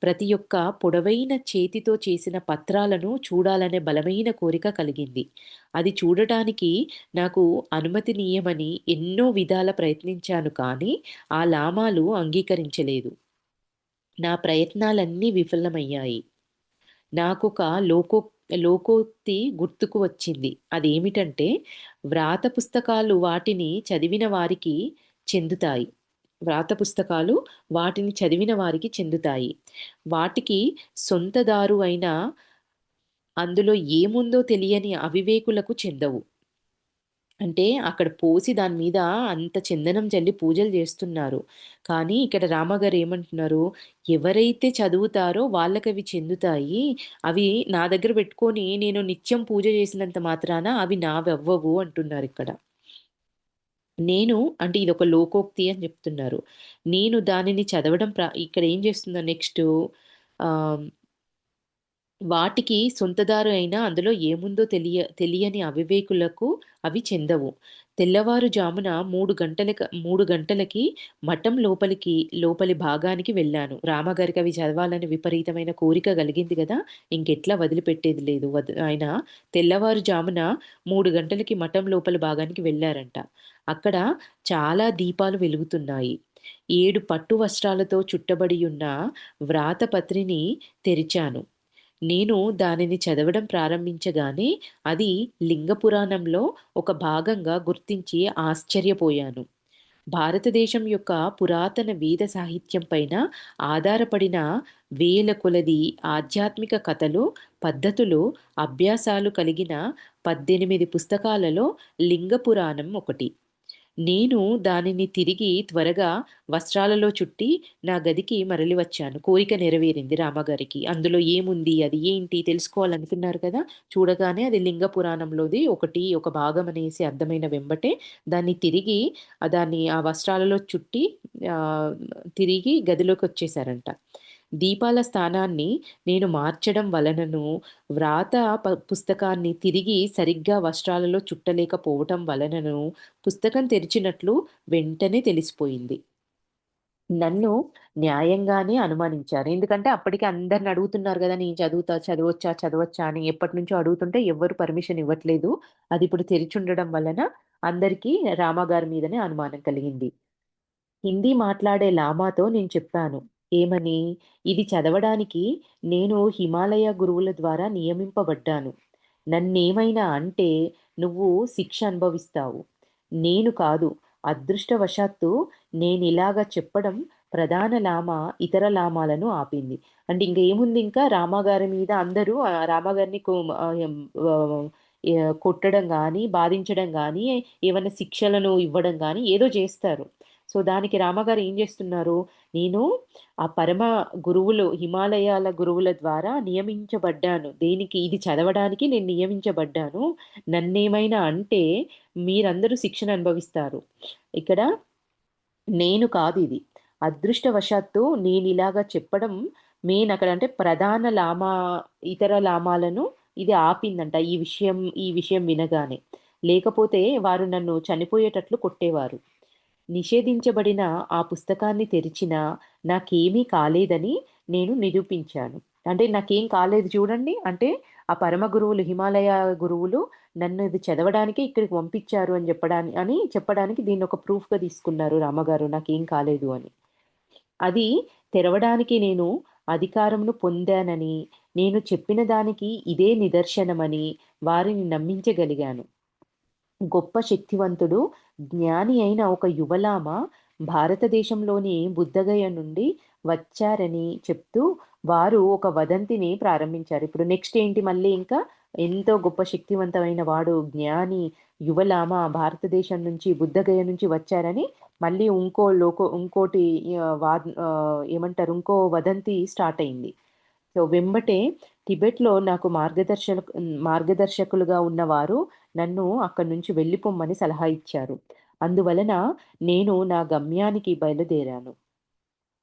ప్రతి యొక్క పొడవైన చేతితో చేసిన పత్రాలను చూడాలనే బలమైన కోరిక కలిగింది. అది చూడటానికి నాకు అనుమతినీయమని ఎన్నో విధాల ప్రయత్నించాను కానీ, ఆ లామాలు అంగీకరించలేదు. నా ప్రయత్నాలన్నీ విఫలమయ్యాయి. నాకొక లోకోక్తి గుర్తుకు వచ్చింది. అదేమిటంటే, వ్రాత పుస్తకాలు వాటిని చదివిన వారికి చెందుతాయి. వ్రాత పుస్తకాలు వాటిని చదివిన వారికి చెందుతాయి. వాటికి సొంతదారు అయిన అందులో ఏముందో తెలియని అవివేకులకు చెందవు. అంటే అక్కడ పోసి దాని మీద అంత చందనం జల్లి పూజలు చేస్తున్నారు. కానీ ఇక్కడ రామగారు ఏమంటున్నారు, ఎవరైతే చదువుతారో వాళ్ళకవి చెందుతాయి. అవి నా దగ్గర పెట్టుకొని నేను నిత్యం పూజ చేసినంత మాత్రాన అవి నావవ్వవు అంటున్నారిక్కడ. అంటే ఇదొక లోకోక్తి అని చెప్తున్నారు. నేను దానిని చదవడం ఇక్కడ ఏం చేస్తుందో నెక్స్టు ఆహ్ వాటికి సొంతదారు అయినా అందులో ఏముందో తెలియని అవివేకులకు అవి చెందవు. తెల్లవారుజామున 3 గంటలకి మఠం లోపలి భాగానికి వెళ్ళాను. రామగారికి అవి చదవాలని విపరీతమైన కోరిక కలిగింది గదా! ఇంకెట్లా వదిలిపెట్టేది లేదు. ఆయన తెల్లవారుజామున 3 గంటలకి మఠం లోపలి భాగానికి వెళ్లారంట. అక్కడ చాలా దీపాలు వెలుగుతున్నాయి. 7 పట్టు వస్త్రాలతో చుట్టబడియున్న వ్రాతపత్రిని తెరిచాను. నేను దానిని చదవడం ప్రారంభించగానే అది లింగ పురాణంలో ఒక భాగంగా గుర్తించి ఆశ్చర్యపోయాను. భారతదేశం యొక్క పురాతన వేద సాహిత్యం పైన ఆధారపడిన వేల కొలది ఆధ్యాత్మిక కథలు, పద్ధతులు, అభ్యాసాలు కలిగిన 18 పుస్తకాలలో లింగ పురాణం ఒకటి. నేను దానిని తిరిగి త్వరగా వస్త్రాలలో చుట్టి నా గదికి మరలి వచ్చాను. కోరిక నెరవేరింది రామగారికి. అందులో ఏముంది? అది ఏంటి? తెలుసుకోవాలనుకున్నారు కదా! చూడగానే అది లింగ పురాణంలోది ఒక భాగం అనేసి అర్థమైన వెంబటే దాన్ని తిరిగి దాన్ని ఆ వస్త్రాలలో చుట్టి తిరిగి గదిలోకొచ్చేసారంట. దీపాల స్థానాన్ని నేను మార్చడం వలనను, వ్రాత పుస్తకాన్ని తిరిగి సరిగ్గా వస్త్రాలలో చుట్టలేకపోవటం వలనను పుస్తకం తెరిచినట్లు వెంటనే తెలిసిపోయింది. నన్ను న్యాయంగానే అనుమానించారు. ఎందుకంటే అప్పటికి అందరిని అడుగుతున్నారు గదా! నేను చదవొచ్చా, చదవచ్చా అని ఎప్పటినుంచో అడుగుతుంటే ఎవ్వరు పర్మిషన్ ఇవ్వట్లేదు. అది ఇప్పుడు తెరిచుండడం వలన అందరికీ రామ గారి మీదనే అనుమానం కలిగింది. హిందీ మాట్లాడే లామాతో నేను చెప్పాను. ఏమని? ఇది చదవడానికి నేను హిమాలయ గురువుల ద్వారా నియమింపబడ్డాను. నన్నేమైనా అంటే నువ్వు శిక్ష అనుభవిస్తావు. నేను కాదు. అదృష్టవశాత్తు నేనిలాగ చెప్పడం ప్రధాన లామా ఇతర లామాలను ఆపింది. అంటే ఇంక ఏముంది ఇంకా రామగారి మీద అందరూ రామగారిని ఆహ్, కొట్టడం గానీ, బాధించడం గానీ, ఏవన్నా శిక్షలను ఇవ్వడం గానీ ఏదో జేస్తారు. సో, దానికి రామగారు ఏం జేస్తున్నారు, నేను ఆ పరమ గురువులు హిమాలయాల గురువుల ద్వారా నియమించబడ్డాను. దేనికి? ఇది చదవడానికి నేను నియమించబడ్డాను. నన్నేమైనా అంటే మీరందరూ శిక్షను అనుభవిస్తారు. ఇక్కడ నేను కాదిది. అదృష్టవశాత్తు నేనిలాగ చెప్పడం అక్కడ అంటే ప్రధాన లామా ఇతర లామాలను ఇది ఆపిందంట. ఈ విషయం వినగానే. లేకపోతే వారు నన్ను చనిపోయేటట్లు కొట్టేవారు. నిషేధించబడిన ఆ పుస్తకాన్ని తెరిచినా నాకేమీ కాలేదని నేను నిరూపించాను. అంటే నాకేం కాలేదు చూడండి. అంటే ఆ పరమ గురువులు, హిమాలయ గురువులు నన్ను ఇది చదవడానికే ఇక్కడికి పంపించారు అని చెప్పడానికి దీన్నొక ప్రూఫ్‌గా తీసుకున్నారు రామగారు నాకేం కాలేదు అని. అది తెరవడానికి నేను అధికారమును పొందానని, నేను చెప్పిన దానికి ఇదే నిదర్శనమని వారిని నమ్మించగలిగాను. గొప్ప శక్తివంతుడు, జ్ఞాని అయిన ఒక యువలామ భారతదేశంలోని బుద్ధగయ నుండి వచ్చారని చెప్తూ వారు ఒక వదంతిని ప్రారంభించారు. ఇప్పుడు నెక్స్ట్ ఏంటి మళ్ళీ ఇంకా ఎంతో గొప్ప శక్తివంతమైన వాడు జ్ఞాని, యువలామ భారతదేశం నుంచి బుద్ధగయ నుంచి వచ్చారని మళ్ళీ ఇంకోటి ఏమంటారు ఇంకో వదంతి స్టార్ట్ అయింది. సో, వెంబటే టిబెట్‌లో నాకు మార్గదర్శకులుగా ఉన్నవారు నన్ను అక్కడి నుంచి వెళ్ళిపొమ్మని సలహా ఇచ్చారు. అందువలన నేను నా గమ్యానికి బయలుదేరాను.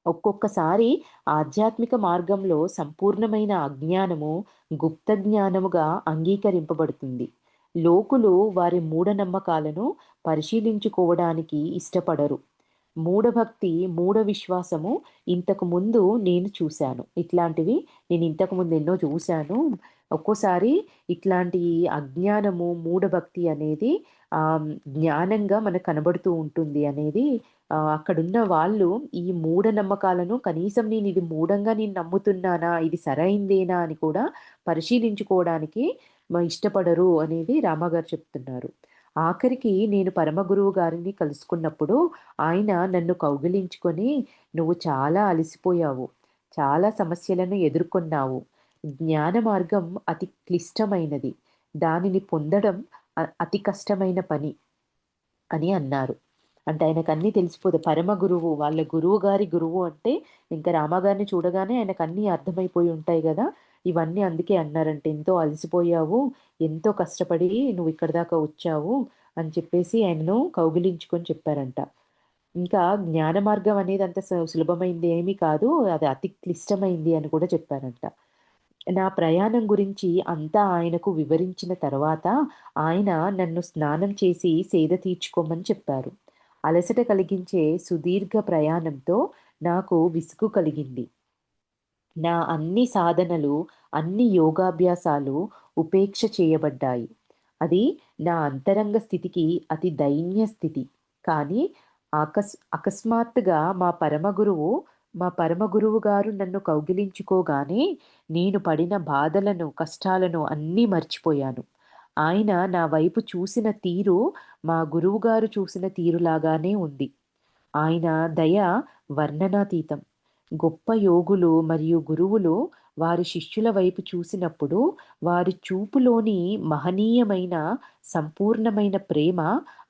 ఒక్కొక్కసారి ఆధ్యాత్మిక మార్గంలో సంపూర్ణమైన అజ్ఞానము గుప్త జ్ఞానముగా అంగీకరింపబడుతుంది. లోకులు వారి మూఢనమ్మకాలను పరిశీలించుకోవడానికి ఇష్టపడరు. మూఢభక్తి, మూఢ విశ్వాసము ఇంతకు ముందు నేను చూశాను. ఇట్లాంటివి నేను ఇంతకు ముందు ఎన్నో చూశాను. ఒక్కోసారి ఇట్లాంటి అజ్ఞానము, మూఢభక్తి అనేది జ్ఞానంగా మనకు కనబడుతూ ఉంటుంది అనేది అక్కడున్న వాళ్ళు ఈ మూఢనమ్మకాలను కనీసం నేనిది మూఢంగా నేను నమ్ముతున్నానా? ఇది సరైందేనా? అని కూడా పరిశీలించుకోవడానికి ఇష్టపడరు అనేది రామగారు చెప్తున్నారు. ఆఖరికి నేను పరమగురువు గారిని కలుసుకున్నప్పుడు ఆయన నన్ను కౌగిలించుకొని, "నువ్వు చాలా అలసిపోయావు. చాలా సమస్యలను ఎదుర్కొన్నావు. జ్ఞాన మార్గం అతి క్లిష్టమైనది. దానిని పొందడం అతి కష్టమైన పని" అని అన్నారు. అంటే ఆయనకన్నీ తెలిసిపోతాయి. పరమ గురువు, వాళ్ళ గురువు గారి గురువు అంటే ఇంక రామగారిని చూడగానే ఆయనకన్నీ అర్థమైపోయి ఉంటాయి గదా! ఇవన్నీ అందుకే అన్నారంట. "ఎంతో అలసిపోయావు, ఎంతో కష్టపడి నువ్విక్కడి దాకా వచ్చావు" అని చెప్పేసి ఆయనను కౌగిలించుకొని చెప్పారంట. ఇంకా జ్ఞాన మార్గం అనేది అంత సులభమైంది ఏమీ కాదు. అది అతి క్లిష్టమైంది అని కూడా చెప్పారంట. నా ప్రయాణం గురించి అంతా ఆయనకు వివరించిన తర్వాత, ఆయన నన్ను స్నానం చేసి సేద తీర్చుకోమని చెప్పారు. అలసట కలిగించే సుదీర్ఘ ప్రయాణంతో నాకు విసుగు కలిగింది. నా అన్ని సాధనలు, అన్ని యోగాభ్యాసాలు ఉపేక్ష చేయబడ్డాయి. అది నా అంతరంగ స్థితికి అతి దైన్య స్థితి. కానీ అకస్మాత్తుగా మా పరమ గురువు గారు నన్ను కౌగిలించుకోగానే నేను పడిన బాధలను, కష్టాలను అన్నీ మర్చిపోయాను. ఆయన నా వైపు చూసిన తీరు మా గురువుగారు చూసిన తీరులాగానే ఉంది. ఆయన దయ వర్ణనాతీతం. గొప్ప యోగులు మరియు గురువులు వారి శిష్యుల వైపు చూసినప్పుడు వారి చూపులోని మహనీయమైన, సంపూర్ణమైన ప్రేమ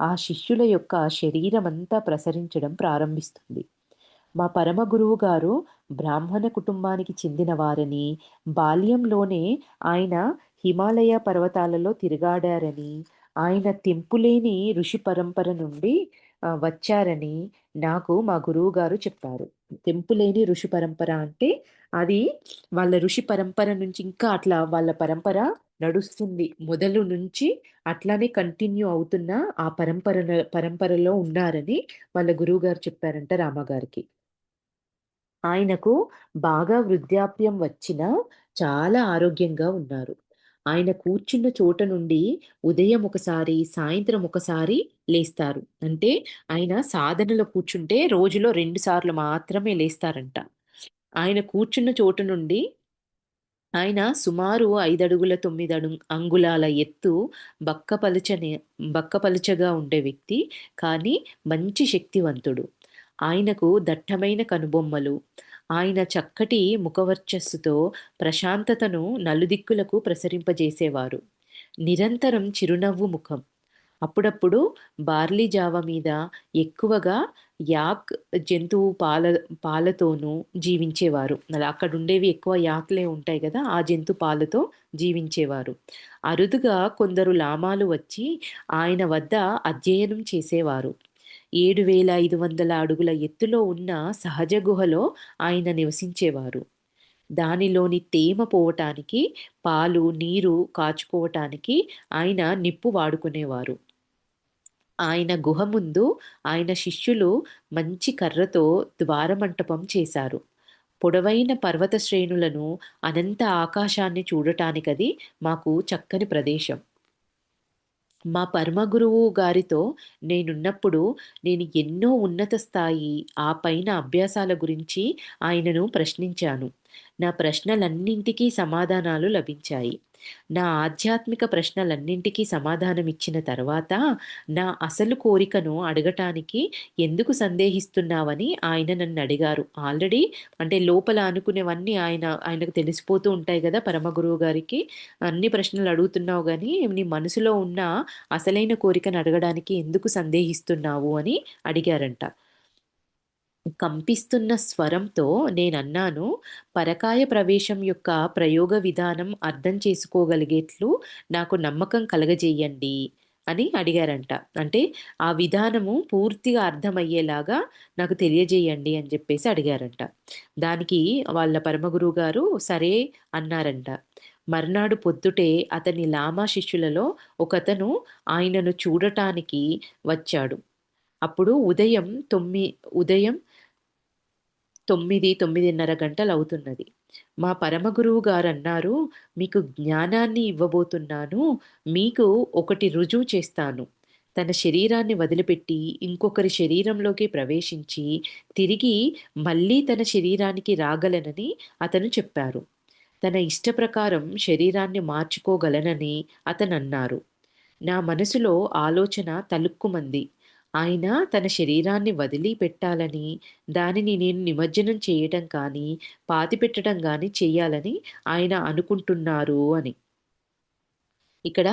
ఆ శిష్యుల యొక్క శరీరమంతా ప్రసరించడం ప్రారంభిస్తుంది. మా పరమ గురువు గారు బ్రాహ్మణ కుటుంబానికి చెందినవారని, బాల్యంలోనే ఆయన హిమాలయ పర్వతాలలో తిరుగాడారని, ఆయన తెంపులేని ఋషి పరంపర నుండి వచ్చారని నాకు మా గురువుగారు చెప్పారు. తెంపులేని ఋషి పరంపర అంటే అది వాళ్ళ ఋషి పరంపర నుంచి ఇంకా అట్లా వాళ్ళ పరంపర నడుస్తుంది. మొదలు నుంచి అట్లానే కంటిన్యూ అవుతున్న ఆ పరంపరలో ఉన్నారని వాళ్ళ గురువుగారు చెప్పారంట రామగారికి. ఆయనకు బాగా వృద్ధాప్యం వచ్చినా చాలా ఆరోగ్యంగా ఉన్నారు. ఆయన కూర్చున్న చోట నుండి ఉదయం ఒకసారి, సాయంత్రం ఒకసారి లేస్తారు. అంటే ఆయన సాధనలో కూర్చుంటే రోజులో 2 సార్లు మాత్రమే లేస్తారంట. ఆయన కూర్చున్న చోటు నుండి ఆయన సుమారు 5 అడుగుల 9 అంగుళాల ఎత్తు, బక్కపలుచని బక్కపలుచగా ఉండే వ్యక్తి. కానీ మంచి శక్తివంతుడు. ఆయనకు దట్టమైన కనుబొమ్మలు. ఆయన చక్కటి ముఖవర్చస్సుతో ప్రశాంతతను నలుదిక్కులకు ప్రసరింపజేసేవారు. నిరంతరం చిరునవ్వు ముఖం. అప్పుడప్పుడు బార్లీ జావ మీద ఎక్కువగా యాక్ జంతువు పాలతోనూ జీవించేవారు. అలా అక్కడుండేవి ఎక్కువ యాక్‌లే ఉంటాయి గదా! ఆ జంతు పాలతో జీవించేవారు. అరుదుగా కొందరు లామాలు వచ్చి ఆయన వద్ద అధ్యయనం చేసేవారు. 7,500 అడుగుల ఎత్తులో ఉన్న సహజ గుహలో ఆయన నివసించేవారు. దానిలోని తేమ పోవటానికి, పాలు, నీరు కాచుకోవటానికి ఆయన నిప్పు వాడుకునేవారు. ఆయన గుహ ముందు ఆయన శిష్యులు మంచి కర్రతో ద్వారమంటపం చేశారు. పొడవైన పర్వత శ్రేణులను, అనంత ఆకాశాన్ని చూడటానికది మాకు చక్కని ప్రదేశం. మా పరమగురువు గారితో నేనున్నప్పుడు నేను ఎన్నో ఉన్నత స్థాయి, ఆ పైన అభ్యాసాల గురించి ఆయనను ప్రశ్నించాను. నా ప్రశ్నలన్నింటికీ సమాధానాలు లభించాయి. నా ఆధ్యాత్మిక ప్రశ్నలన్నింటికీ సమాధానమిచ్చిన తర్వాత, నా అసలు కోరికను అడగటానికి ఎందుకు సందేహిస్తున్నావని ఆయన నన్నడిగారు. ఆల్రెడీ అంటే లోపల అనుకునేవన్నీ ఆయనకు తెలిసిపోతూ ఉంటాయి గదా! పరమగురువు గారికి. అన్ని ప్రశ్నలు అడుగుతున్నావు గానీ, నీ మనసులో ఉన్న అసలైన కోరికను అడగడానికి ఎందుకు సందేహిస్తున్నావు అని అడిగారంట. కంపిస్తున్న స్వరంతో నేనన్నాను, "పరకాయ ప్రవేశం యొక్క ప్రయోగ విధానం అర్థం చేసుకోగలిగేట్లు నాకు నమ్మకం కలగజేయండి" అని అడిగారంట. అంటే ఆ విధానము పూర్తిగా అర్థమయ్యేలాగా నాకు తెలియజేయండి అని జెప్పేసి అడిగారంట. దానికి వాళ్ళ పరమగురువు గారు సరే అన్నారంట. మర్నాడు పొద్దుటే అతని లామా శిష్యులలో ఒకతను ఆయనను చూడటానికి వచ్చాడు. అప్పుడు ఉదయం 9, 9:30 గంటలవుతున్నది. మా పరమగురువు గారన్నారు, "మీకు జ్ఞానాన్ని ఇవ్వబోతున్నాను. మీకు ఒకటి రుజువు చేస్తాను." తన శరీరాన్ని వదిలిపెట్టి ఇంకొకరి శరీరంలోకి ప్రవేశించి, తిరిగి మళ్ళీ తన శరీరానికి రాగలనని అతను చెప్పారు. తన ఇష్టప్రకారం శరీరాన్ని మార్చుకోగలనని అతనన్నారు. నా మనసులో ఆలోచన తళుక్కుమంది. ఆయన తన శరీరాన్ని వదిలి పెట్టాలని, దానిని నేను నిమజ్జనం చేయటం కానీ, పాతిపెట్టడం గానీ చెయ్యాలని ఆయన అనుకుంటున్నారు అని. ఇక్కడ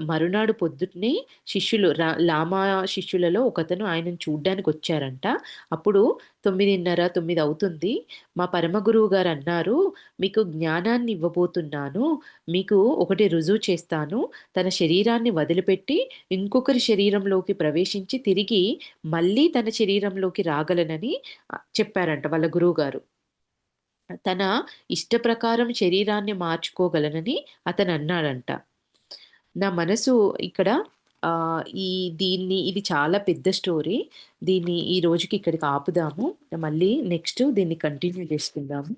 మరునాడు పొద్దున్నే శిష్యులు లామా శిష్యులలో ఒకతను ఆయనను చూడ్డానికొచ్చారంట. అప్పుడు 9:30, 9 అవుతుంది. మా పరమగురువు గారన్నారు, "మీకు జ్ఞానాన్ని ఇవ్వబోతున్నాను. మీకు ఒకటి రుజువు చేస్తాను. తన శరీరాన్ని వదిలిపెట్టి ఇంకొకరి శరీరంలోకి ప్రవేశించి తిరిగి మళ్ళీ తన శరీరంలోకి రాగలనని" చెప్పారంట వాళ్ళ గురువుగారు. తన ఇష్టప్రకారం శరీరాన్ని మార్చుకోగలనని అతనన్నాడంట. నా మనసు ఇక్కడ ఇది చాలా పెద్ద స్టోరీ. దీన్ని ఈ రోజుకి ఇక్కడికి ఆపుదాము. మళ్ళీ నెక్స్ట్ దీన్ని కంటిన్యూ చేసుకుందాము.